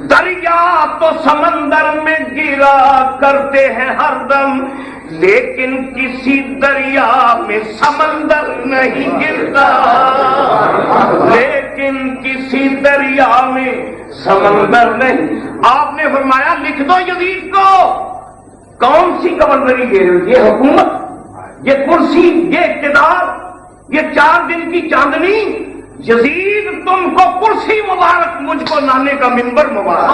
دریا تو سمندر میں گرا کرتے ہیں ہر دم، لیکن کسی دریا میں سمندر نہیں گرتا، لیکن کسی دریا میں سمندر نہیں۔ آپ نے فرمایا لکھ دو یزید کو، کون سی گورنری دے رہے ہو؟ یہ حکومت، یہ کرسی، یہ اقتدار، یہ 4 دن کی چاندنی، یزید تم کو کرسی مبارک، مجھ کو نانے کا منبر مبارک۔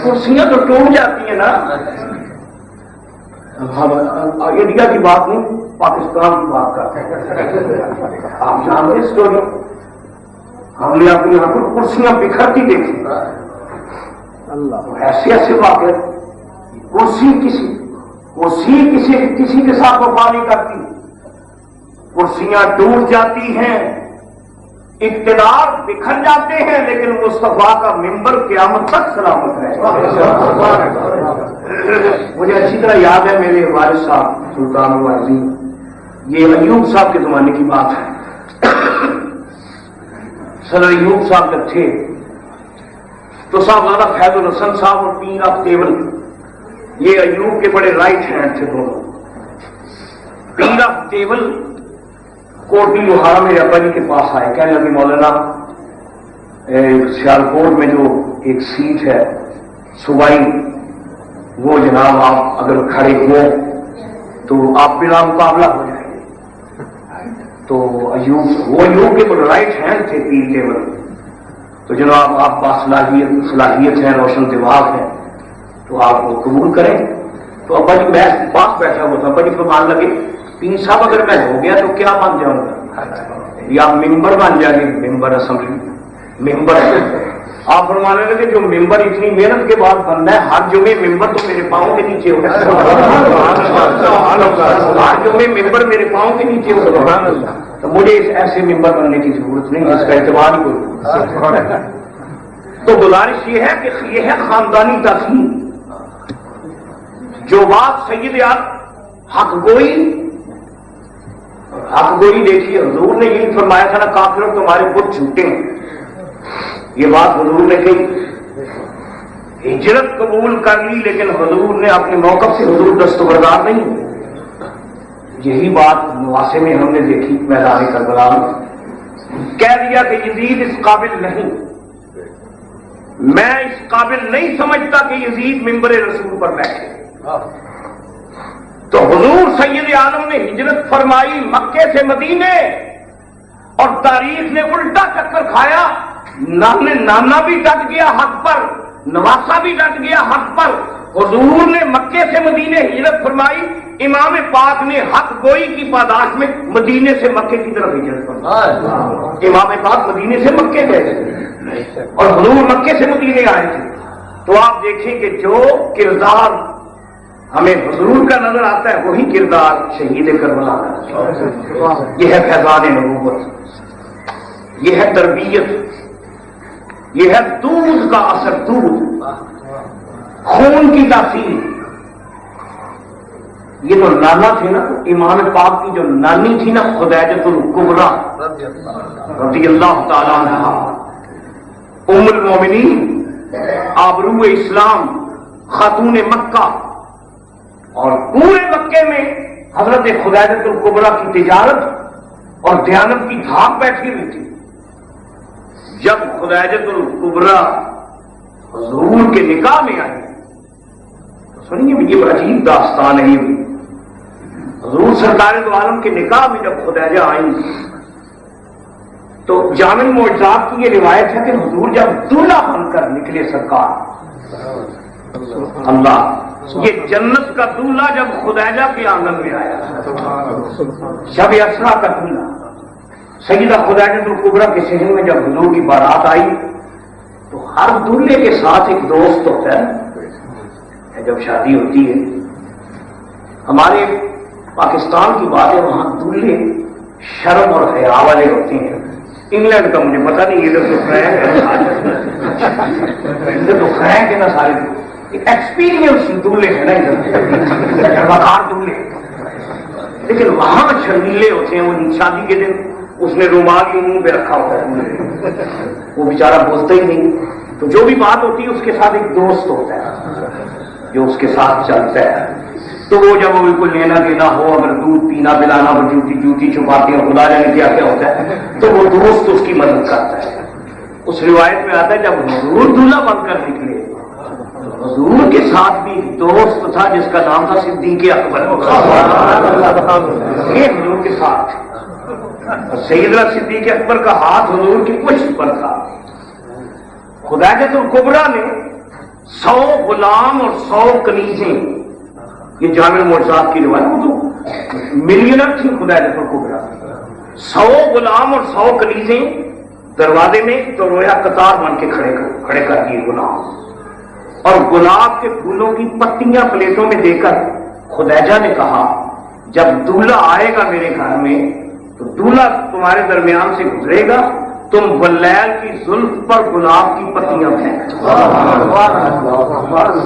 کرسیاں تو ٹوٹ جاتی ہیں نا، انڈیا کی بات نہیں، پاکستان کی بات کرتے ہیں۔ آپ جانتے اسٹوری، ہم نے اپنی یہاں پر کرسیاں بکھرتی دیکھی، ایسے ایسے واقع۔ کرسی کسی کے ساتھ وفا نہیں کرتی، کرسیاں ٹوٹ جاتی ہیں، اقتدار بکھر جاتے ہیں، لیکن مصطفیٰ کا منبر قیامت تک سلامت ہے۔ مجھے اچھی طرح یاد ہے میرے والد صاحب سلطان العظیم، یہ ایوب صاحب کے زمانے کی بات ہے، سر ایوب صاحب جب تھے تو صاحبزادہ فیض الحسن صاحب اور پیر آف تیول، یہ ایوب کے بڑے رائٹ ہینڈ تھے دونوں۔ پیر آف تیول کوٹی لوہارا میرے ابا جی کے پاس آئے، کہنے لگے مولانا سیالکوٹ میں جو ایک سیٹ ہے صوبائی، وہ جناب آپ اگر کھڑے ہوئے تو آپ بلا مقابلہ ہو جائیں گے۔ تو ایوب کے رائٹ ہینڈ تھے پیر لیول، تو جناب آپ پاس صلاحیت ہے، روشن دماغ ہے، تو آپ کو قبول کریں۔ تو ابا جی میں پاس بیٹھا ہوا تھا، ابا جی فرمان لگے پیر صاحب اگر میں ہو گیا تو کیا بن جاؤں گا؟ یا ممبر بن جائے گی، ممبر اسمبلی، ممبر۔ آپ فرمانے لگے جو ممبر اتنی محنت کے بعد بننا ہے، ہر جمعے ممبر تو میرے پاؤں کے نیچے ہوگا، ہر جمعے ممبر میرے پاؤں کے نیچے ہوگا، تو مجھے ایسے ممبر بننے کی ضرورت نہیں، اس کا اعتبار ہی کوئی۔ تو گزارش یہ ہے کہ یہ ہے خاندانی تقسیم۔ جو بات سید حق گوئی دیکھیے، حضور نے یہی فرمایا تھا نا، کافروں تمہارے بت جھوٹے ہیں، یہ بات حضور نے کہی۔ ہجرت قبول کر لی، لیکن حضور نے اپنے موقف سے حضور دستبردار نہیں ہوئے۔ یہی بات نواسے میں ہم نے دیکھی، میدان کربلا میں کہہ دیا کہ یزید اس قابل نہیں، میں اس قابل نہیں سمجھتا کہ یزید منبر رسول پر بیٹھے۔ تو حضور سید عالم نے ہجرت فرمائی مکے سے مدینے، اور تاریخ نے الٹا چکر کھایا، نانا بھی ڈٹ گیا حق پر، نواسا بھی ڈٹ گیا حق پر۔ حضور نے مکے سے مدینے ہجرت فرمائی، امام پاک نے حق گوئی کی پاداش میں مدینے سے مکے کی طرف ہجرت فرمائی۔ امام پاک مدینے سے مکے گئے تھے اور حضور مکے سے مدینے آئے تھے۔ تو آپ دیکھیں کہ جو کردار ہمیں حضور کا نظر آتا ہے وہی کردار شہید کربلا کا۔ یہ ہے فیضان نبوت، یہ ہے تربیت، یہ ہے دودھ کا اثر، دودھ خون کی تاثیر۔ یہ جو نانا تھے نا، امام پاک کی جو نانی تھی نا، خدیجۃ الکبریٰ رضی اللہ تعالیٰ عنہا، ام المومنین، آبرو اسلام، خاتون مکہ، اور پورے مکے میں حضرت خدیجۃ الکبریٰ کی تجارت اور دیانت کی دھاک بیٹھی ہوئی تھی۔ جب خدیجۃ الکبریٰ حضور کے نکاح میں آئی، سنیے یہ عجیب داستان ہے، حضور سرکار دو عالم کے نکاح میں جب خدیجہ آئیں تو جامع معجزات کی یہ روایت ہے کہ حضور جب دولہا بن کر نکلے سرکار اللہ، یہ جنت کا دولہا جب خدیجہ کے آنگن میں آیا، شب اسرا کا دولہا سیدہ خدیجۃ الکبریٰ کے صحن میں جب حضور کی بارات آئی تو ہر دولہے کے ساتھ ایک دوست ہوتا ہے جب شادی ہوتی ہے۔ ہمارے پاکستان کی بات ہے، وہاں دولہے شرم اور حیا والے ہوتے ہیں۔ انگلینڈ کا مجھے پتا نہیں، ادھر تو ادھر تو فرینک ہے نا، سارے ایکسپیرینس دولہے ہیں نا ادھر، وقار دولہے، لیکن وہاں شرمیلے ہوتے ہیں۔ وہ شادی کے دن اس نے رومال ہی منہ پہ رکھا ہوتا ہے، وہ بیچارہ بولتا ہی نہیں، تو جو بھی بات ہوتی ہے اس کے ساتھ ایک دوست ہوتا ہے جو اس کے ساتھ چلتا ہے۔ تو وہ جب وہ کوئی لینا دینا ہو، اگر دودھ پینا پلانا، وہ جوتی چھپاتے ہیں، خدا جانے کیا کیا ہوتا ہے، تو وہ دوست اس کی مدد کرتا ہے۔ اس روایت میں آتا ہے جب حضور دولہا بن کر نکلے، حضور کے ساتھ بھی دوست تھا جس کا نام تھا صدیق اکبر، یہ حضور کے ساتھ سیدنا صدیق اکبر کا ہاتھ حضور کی پشت پر تھا. خدیجہ الکبریٰ نے 100 غلام اور 100 کنیزیں، یہ جامع معجزات کی روایت، وہ تو ملینر تھی خدیجہ الکبریٰ. 100 غلام اور 100 کنیزیں دروازے میں تو رویا قطار بن کے کھڑے کر دیے غلام، اور گلاب کے پھولوں کی پتیاں پلیٹوں میں دے کر خدیجہ نے کہا جب دولہا آئے گا میرے گھر میں تو دولہا تمہارے درمیان سے گزرے گا، تم ولیل کی زلف پر گلاب کی پتیاں پھینک.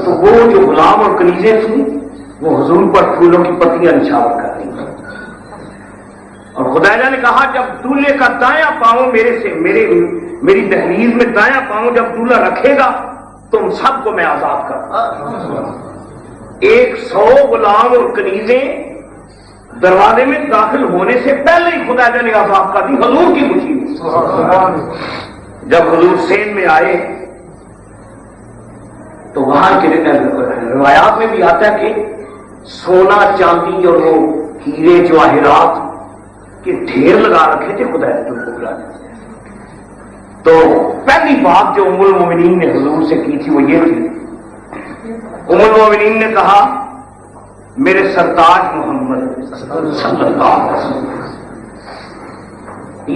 تو وہ جو غلام اور کنیزیں تھیں وہ حضور پر پھولوں کی پتیاں نچھاور کر رہی ہیں. اور خدیجہ نے کہا جب دولہے کا دایاں پاؤں میری دہلیز میں دایاں پاؤں جب دولہا رکھے گا تم سب کو میں آزاد کروں. 100 غلام اور کنیزیں دروازے میں داخل ہونے سے پہلے ہی خدیجہ نے آزاد کر دی حضور کی خوشی میں. جب حضور سین میں آئے تو وہاں کے روایات میں بھی آتا ہے کہ سونا چاندی اور وہ ہیرے جواہرات کے ڈھیر لگا رکھے تھے خدیجہ الکبریٰ نے. تو پہلی بات جو ام المومنین نے حضور سے کی تھی وہ یہ تھی، ام المومنین نے کہا میرے سرتاج محمد صلی اللہ علیہ وسلم،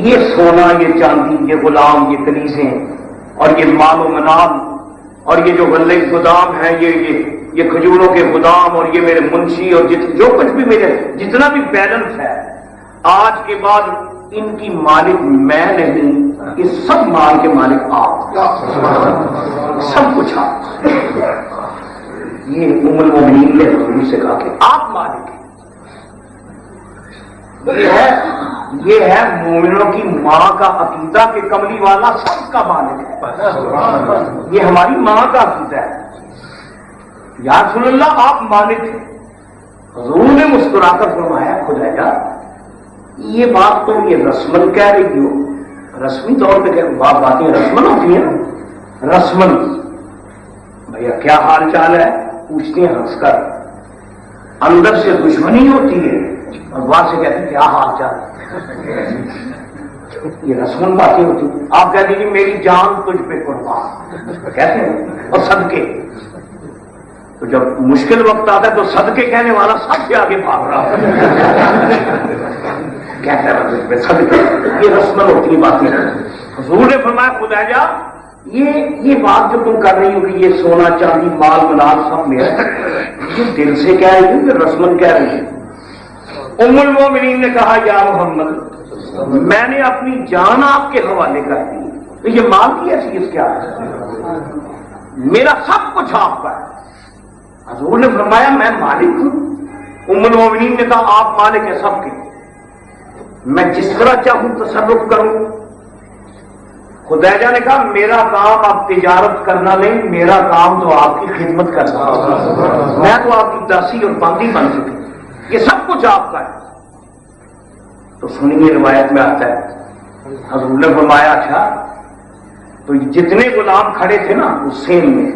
یہ سونا، یہ چاندی، یہ غلام، یہ کنیزیں اور یہ مال و منال اور یہ جو غلے گودام ہیں، یہ کھجوروں کے گودام اور یہ میرے منشی اور جو کچھ بھی میرے جتنا بھی بیلنس ہے، آج کے بعد ان کی مالک میں نہیں، یہ سب مال کے مالک آپ، سب کچھ آپ. یہ ام المومنین نے حضور سے کہا کہ آپ مالک ہیں. یہ ہے مومنوں کی ماں کا عقیدہ کہ کملی والا سب کا مالک ہے. یہ ہماری ماں کا عقیدہ ہے. یا رسول اللہ آپ مالک ہیں. حضور نے مسکرا کر فرمایا خدیجہ یہ بات تم یہ رسمن کہہ رہی ہو، رسمی طور پہ باتیں رسمن ہوتی ہیں. رسمن بھیا کیا حال چال ہے پوچھتے ہیں ہنس کر، اندر سے دشمنی ہوتی ہے اور باہر سے کہتے ہیں کیا حال چال ہے. یہ رسمن باتیں ہوتی ہیں. آپ کہہ دیجیے میری جان تجھ پہ قربان کہتے ہیں، اور صدقے. تو جب مشکل وقت آتا ہے تو صدقے کہنے والا سب سے آگے بھاگ رہا ہے کہتا ہے صدقے. یہ رسمن ہوتی باتیں. حضور نے فرمایا خدیجہ یہ بات جو تم کر رہی ہو کہ یہ سونا چاندی مال منال سب میرا، یہ دل سے کہہ رہی ہوں کہ رسمن کہہ رہی ہے. ام المومنین نے کہا یا محمد میں نے اپنی جان آپ کے حوالے کر دی، تو یہ مال کی حیثیت کیا ہے؟ میرا سب کچھ آپ کا ہے. حضور نے فرمایا میں مالک ہوں. ام المومنین نے کہا آپ مالک ہیں سب کے، میں جس طرح چاہوں تصرف کروں. خدیجہ نے کہا میرا کام آپ تجارت کرنا نہیں، میرا کام تو آپ کی خدمت کرنا. میں تو آپ کی داسی اور باندی بن چکی، یہ سب کچھ آپ کا ہے. تو سنیے روایت میں آتا ہے حضور نے فرمایا اچھا تو جتنے غلام کھڑے تھے نا اس سین میں،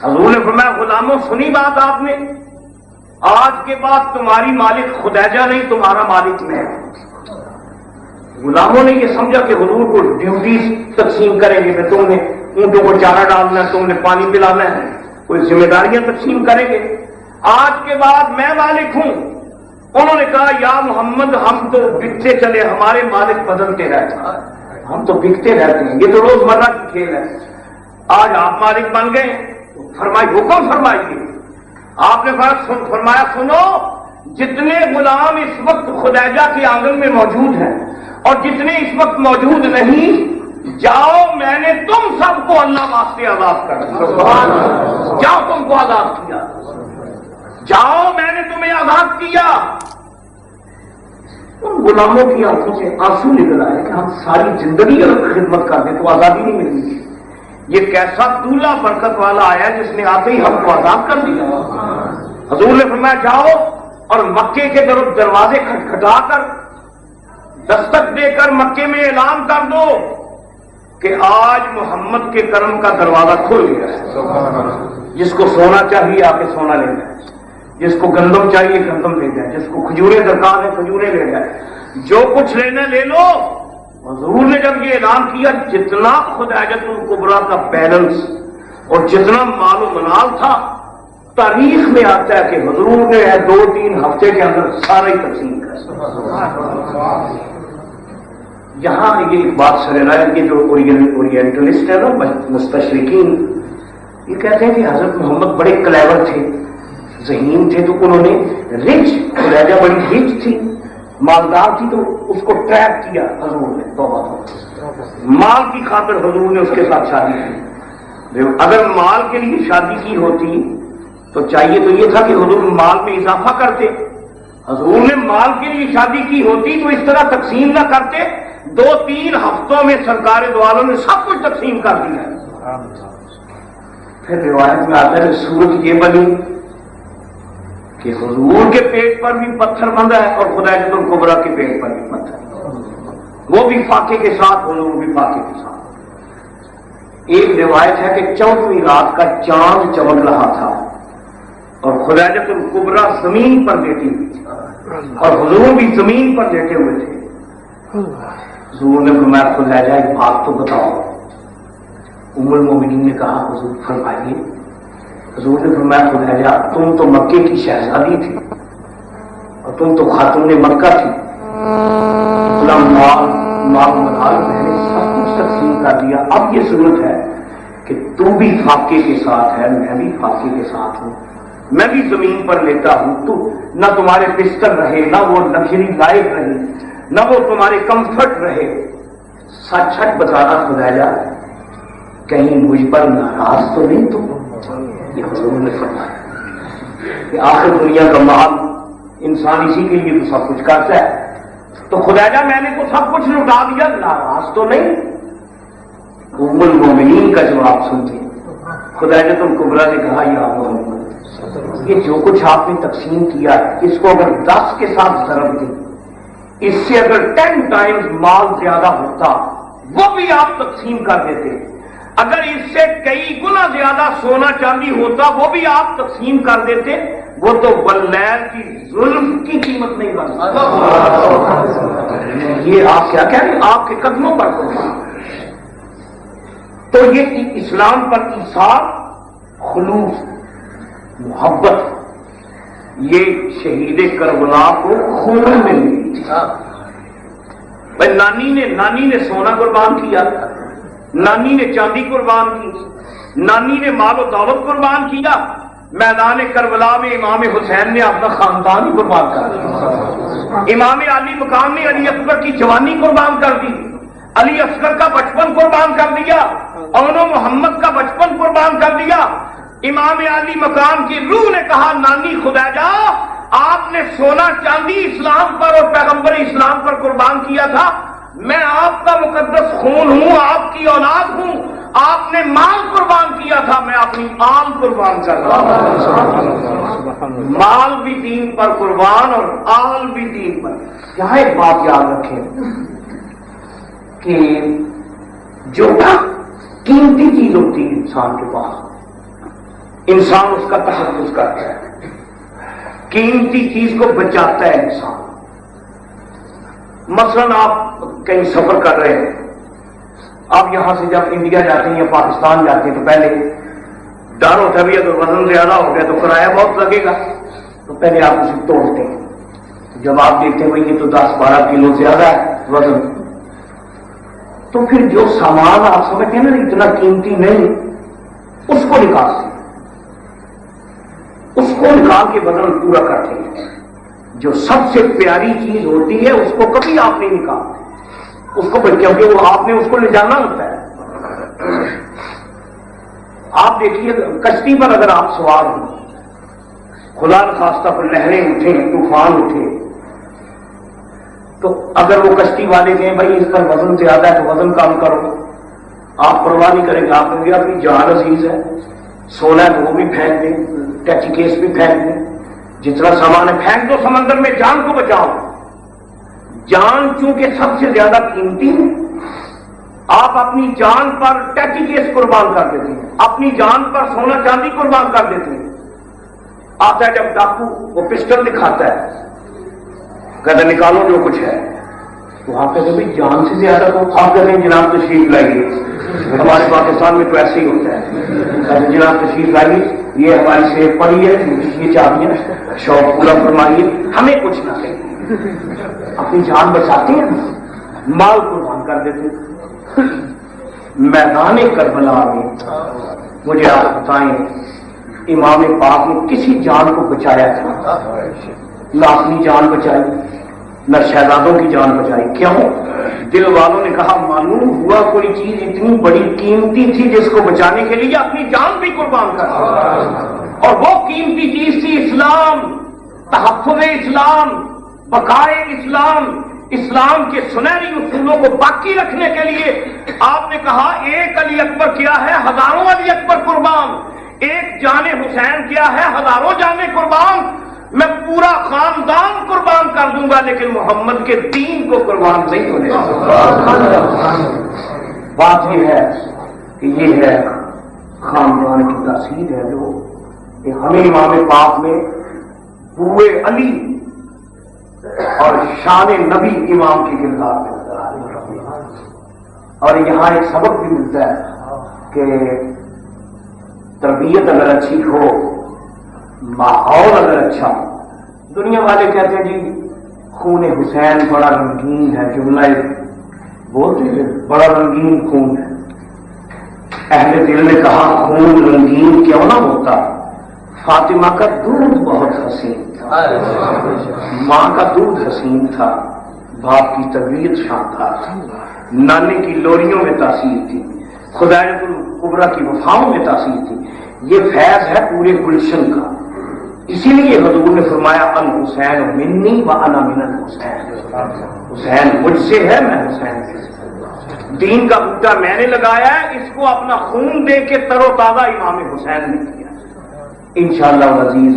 حضور نے فرمایا غلاموں سنی بات آپ نے، آج کے بعد تمہاری مالک خدیجہ نہیں تمہارا مالک میں. غلاموں نے یہ سمجھا کہ حضور کو ڈیوٹیز تقسیم کریں گے، کہ تم نے اونٹوں کو چارہ ڈالنا ہے، تم نے پانی پلانا ہے، کوئی ذمہ داریاں تقسیم کریں گے. آج کے بعد میں مالک ہوں. انہوں نے کہا یا محمد ہم تو بکتے چلے، ہمارے مالک بدلتے رہتے ہیں، ہم تو بکتے رہتے ہیں، یہ تو روزمرہ کی کھیل ہے. آج آپ مالک بن گئے، فرمائی حکم فرمائیے. آپ نے فرمایا سنو جتنے غلام اس وقت خدیجہ کے آنگن میں موجود ہیں اور جتنے اس وقت موجود نہیں، جاؤ میں نے تم سب کو اللہ واسطے آزاد کر دیا. جاؤ تم کو آزاد کیا، جاؤ میں نے تمہیں آزاد کیا. ان غلاموں کی آنکھوں سے آنسو نکل آئے کہ ہم ساری زندگی اگر خدمت کر دیں تو آزادی نہیں ملتی. یہ کیسا دولہا برکت والا آیا جس نے آتے ہی ہم کو آزاد کر دیا. حضور نے فرمایا جاؤ اور مکے کے دروازے کھٹکھٹا کر دستک دے کر مکے میں اعلان کر دو کہ آج محمد کے کرم کا دروازہ کھل گیا ہے. جس کو سونا چاہیے آ کے سونا لینا ہے، جس کو گندم چاہیے گندم لے جائے، جس کو کھجوریں درکار ہے کھجوریں لے جائے، جو کچھ لینا لے لو۔ حضور نے جب یہ اعلان کیا جتنا خدیجۃ الکبریٰ کا بیلنس اور جتنا مال و منال تھا، تاریخ میں آتا ہے کہ حضور نے 2-3 ہفتے کے اندر سارا ہی تقسیم کر دیا۔ یہاں یہ ایک بات سرنا ہے کہ جو اورینٹلسٹ ہے نا مستشرقین، یہ کہتے ہیں کہ حضرت محمد بڑے کلیور تھے، ذہین تھے، تو انہوں نے رچ، خدیجہ بڑی رچ تھی، مالدار تھی، تو اس کو ٹریپ کیا حضور نے، توبہ مال کی خاطر حضور نے اس کے ساتھ شادی کی۔ اگر مال کے لیے شادی کی ہوتی تو چاہیے تو یہ تھا کہ حضور مال میں اضافہ کرتے، حضور نے مال کے لیے شادی کی ہوتی تو اس طرح تقسیم نہ کرتے، 2-3 ہفتوں میں سرکار دو عالم نے سب کچھ تقسیم کر دیا۔ پھر روایت میں آتا ہے کہ صورت یہ بنی کہ حضور کے پیٹ پر بھی پتھر بندھا ہے اور خدیجۃ الکبریٰ کے پیٹ پر بھی پتھر، وہ بھی فاقے کے ساتھ، حضور بھی فاقے کے ساتھ۔ ایک روایت ہے کہ 14ویں رات کا چاند چمک رہا تھا اور خدیجۃ الکبریٰ زمین پر لیٹی ہوئی تھی اور حضور بھی زمین پر لیٹے ہوئے تھے۔ حضور نے فرمایا خدیجہ ایک بات تو بتاؤ۔ ام المومنین نے کہا حضور فرمائیے۔ حضور نے فرمایا خدیجہ تم تو مکے کی شہزادی تھی اور تم تو خاتون مکہ تھی، اتنا مال منال میں نے سب کچھ تقسیم کر دیا، اب یہ صورت ہے کہ تم بھی فاقے کے ساتھ ہے، میں بھی فاقے کے ساتھ ہوں، میں بھی زمین پر لیتا ہوں، تو نہ تمہارے بستر رہے، نہ وہ لگژری لائف رہے، نہ وہ تمہارے کمفرٹ رہے، سچ سچ بتانا خدیجہ کہیں مجھ پر ناراض تو نہیں تم؟ یہ حضور نے فرمایا کہ آخر دنیا کا مال انسان اسی کے لیے تو سب کچھ کرتا ہے، تو خدیجہ میں نے تو سب کچھ لٹا دیا، ناراض تو نہیں؟ ام المومنین کا جواب سنتے خدیجۃ الکبریٰ نے کہا یا محمد، یہ جو کچھ آپ نے تقسیم کیا ہے اس کو اگر 10 کے ساتھ ضرب دیں، اس سے اگر 10 ٹائمز مال زیادہ ہوتا وہ بھی آپ تقسیم کر دیتے، اگر اس سے کئی گنا زیادہ سونا چاندی ہوتا وہ بھی آپ تقسیم کر دیتے، وہ تو واللیل کی ظلم کی قیمت نہیں بنتی۔ یہ آپ کیا کہہ رہے ہیں؟ آپ کے قدموں پر تو یہ اسلام پر ایثار، خلوص، محبت، یہ شہید کربلا کو خون میں ملی تھی۔ بھائی نانی نے سونا قربان کیا، نانی نے چاندی قربان کی، نانی نے مال و دولت قربان کیا، میدان کربلا میں امام حسین نے اپنا خاندان ہی قربان کر دیا، امام علی مقام نے علی اصغر کی جوانی قربان کر دی، علی اصغر کا بچپن قربان کر دیا، اون و محمد کا بچپن قربان کر دیا۔ امام علی مقام کی روح نے کہا نانی خدیجہ آپ نے سونا چاندی اسلام پر اور پیغمبر اسلام پر قربان کیا تھا، میں آپ کا مقدس خون ہوں، آپ کی اولاد ہوں، آپ نے مال قربان کیا تھا، میں اپنی آل قربان کر رہا ہوں۔ مال بھی دین پر قربان اور آل بھی دین پر۔ یہاں ایک بات یاد رکھیں کہ جو قیمتی چیز ہوتی ہے انسان کے پاس، انسان اس کا تحفظ کرتا ہے، قیمتی چیز کو بچاتا ہے انسان۔ مثلاً آپ کہیں سفر کر رہے ہیں، آپ یہاں سے جب انڈیا جاتے ہیں یا پاکستان جاتے ہیں تو پہلے ڈر ہوتا ہے بھی اگر وزن زیادہ ہو گیا تو کرایہ بہت لگے گا، تو پہلے آپ اسے توڑتے ہیں، جب آپ دیکھتے ہیں بھائی یہ تو 10-12 کلو زیادہ ہے وزن، تو پھر جو سامان آپ سمجھتے ہیں نا اتنا قیمتی نہیں، اس کو نکالتے ہیں، اس کو نکال کے وزن پورا کرتے ہیں۔ جو سب سے پیاری چیز ہوتی ہے اس کو کبھی آپ نہیں نکالتے، اس کو کیونکہ وہ آپ نے اس کو لے جانا ہوتا ہے۔ آپ دیکھیے کشتی پر اگر آپ سوار ہوں، خدا نخواستہ پر لہریں اٹھیں، طوفان اٹھے، تو اگر وہ کشتی والے کہیں بھائی اس پر وزن زیادہ ہے تو وزن کم کرو، آپ پرواہ نہیں کریں گے، آپ کہیں گے اپنی جان عزیز ہے، سونا ہے وہ بھی پھینک دیں، ٹیچی کیس بھی پھینک دیں، جتنا سامان ہے پھینک دو سمندر میں، جان کو بچاؤ۔ جان چونکہ سب سے زیادہ قیمتی ہے، آپ اپنی جان پر ٹیچی کیس قربان کر دیتے ہیں، اپنی جان پر سونا چاندی قربان کر دیتے ہیں، آتا ہے جب ڈاکو وہ پسٹل دکھاتا ہے، کہتا ہے نکالو جو کچھ ہے، تو آپ کہتے ہیں بھائی جان سے زیادہ تو آپ کہتے ہیں جناب تشریف لائیے، ہمارے پاکستان میں تو ایسے ہی ہوتا ہے، کہتے ہیں جناب تشریف لائیے، یہ ہماری سیف پڑی ہے، یہ چابیاں شوق پورا فرمائیے، ہمیں کچھ نہ کہیں، اپنی جان بچاتے ہیں، مال قربان کر دیتے۔ میدان کربلا میں مجھے آپ بتائیں امام پاک نے کسی جان کو بچایا تھا؟ نہ اپنی جان بچائی، نہ شہزادوں کی جان بچائی۔ کیوں؟ دل والوں نے کہا معلوم ہوا کوئی چیز اتنی بڑی قیمتی تھی جس کو بچانے کے لیے اپنی جان بھی قربان کر دی، اور وہ قیمتی چیز تھی اسلام، تحفظ اسلام، بقائے اسلام، اسلام کے سنہری اصولوں کو باقی رکھنے کے لیے آپ نے کہا ایک علی اکبر کیا ہے ہزاروں علی اکبر قربان، ایک جان حسین کیا ہے ہزاروں جانیں قربان، میں پورا خاندان قربان کر دوں گا لیکن محمد کے دین کو قربان نہیں ہونے گا۔ بات یہ ہے کہ یہ ہے خاندان کی تاثیر ہے جو کہ ہمیں امام پاک میں ہوئے علی اور شان نبی امام کے کردار میں نظر آ رہی ہے، اور یہاں ایک سبق بھی ملتا ہے کہ تربیت اگر اچھی ہو، ماحول اگر اچھا ہو، دنیا والے کہتے ہیں جی خون حسین بڑا رنگین ہے، جملہ بولتے ہیں بڑا رنگین خون ہے، اہل دل نے کہا خون رنگین کیوں نہ ہوتا، فاطمہ کا دودھ بہت حسین تھا، ماں کا دودھ حسین تھا، باپ کی تربیت شاندار تھی، نانے کی لوریوں میں تاثیر تھی، خدائیت الکبریٰ کی وفاؤں میں تاثیر تھی۔ یہ فیض ہے پورے گلشن کا، اسی لیے حضور نے فرمایا الحسین منی و انا من الحسین، حسین مجھ سے ہے میں حسین سے، دین کا بوٹا میں نے لگایا ہے، اس کو اپنا خون دے کے تر و تازہ امام حسین نے کیا۔ انشاءاللہ العزیز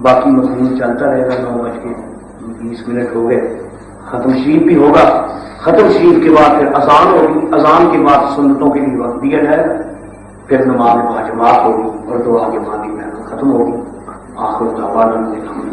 باقی مضمون چلتا رہے گا، 9:20 ہو گئے، ختم شریف بھی ہوگا، ختم شریف کے بعد پھر اذان ہوگی، اذان کے بعد سنتوں کے لیے وقت دیا جائے گا، پھر نماز باجماعت ہوگی اور دعا کے بعد ہی محفل ختم ہوگی۔ آخر دعوانا الحمدللہ۔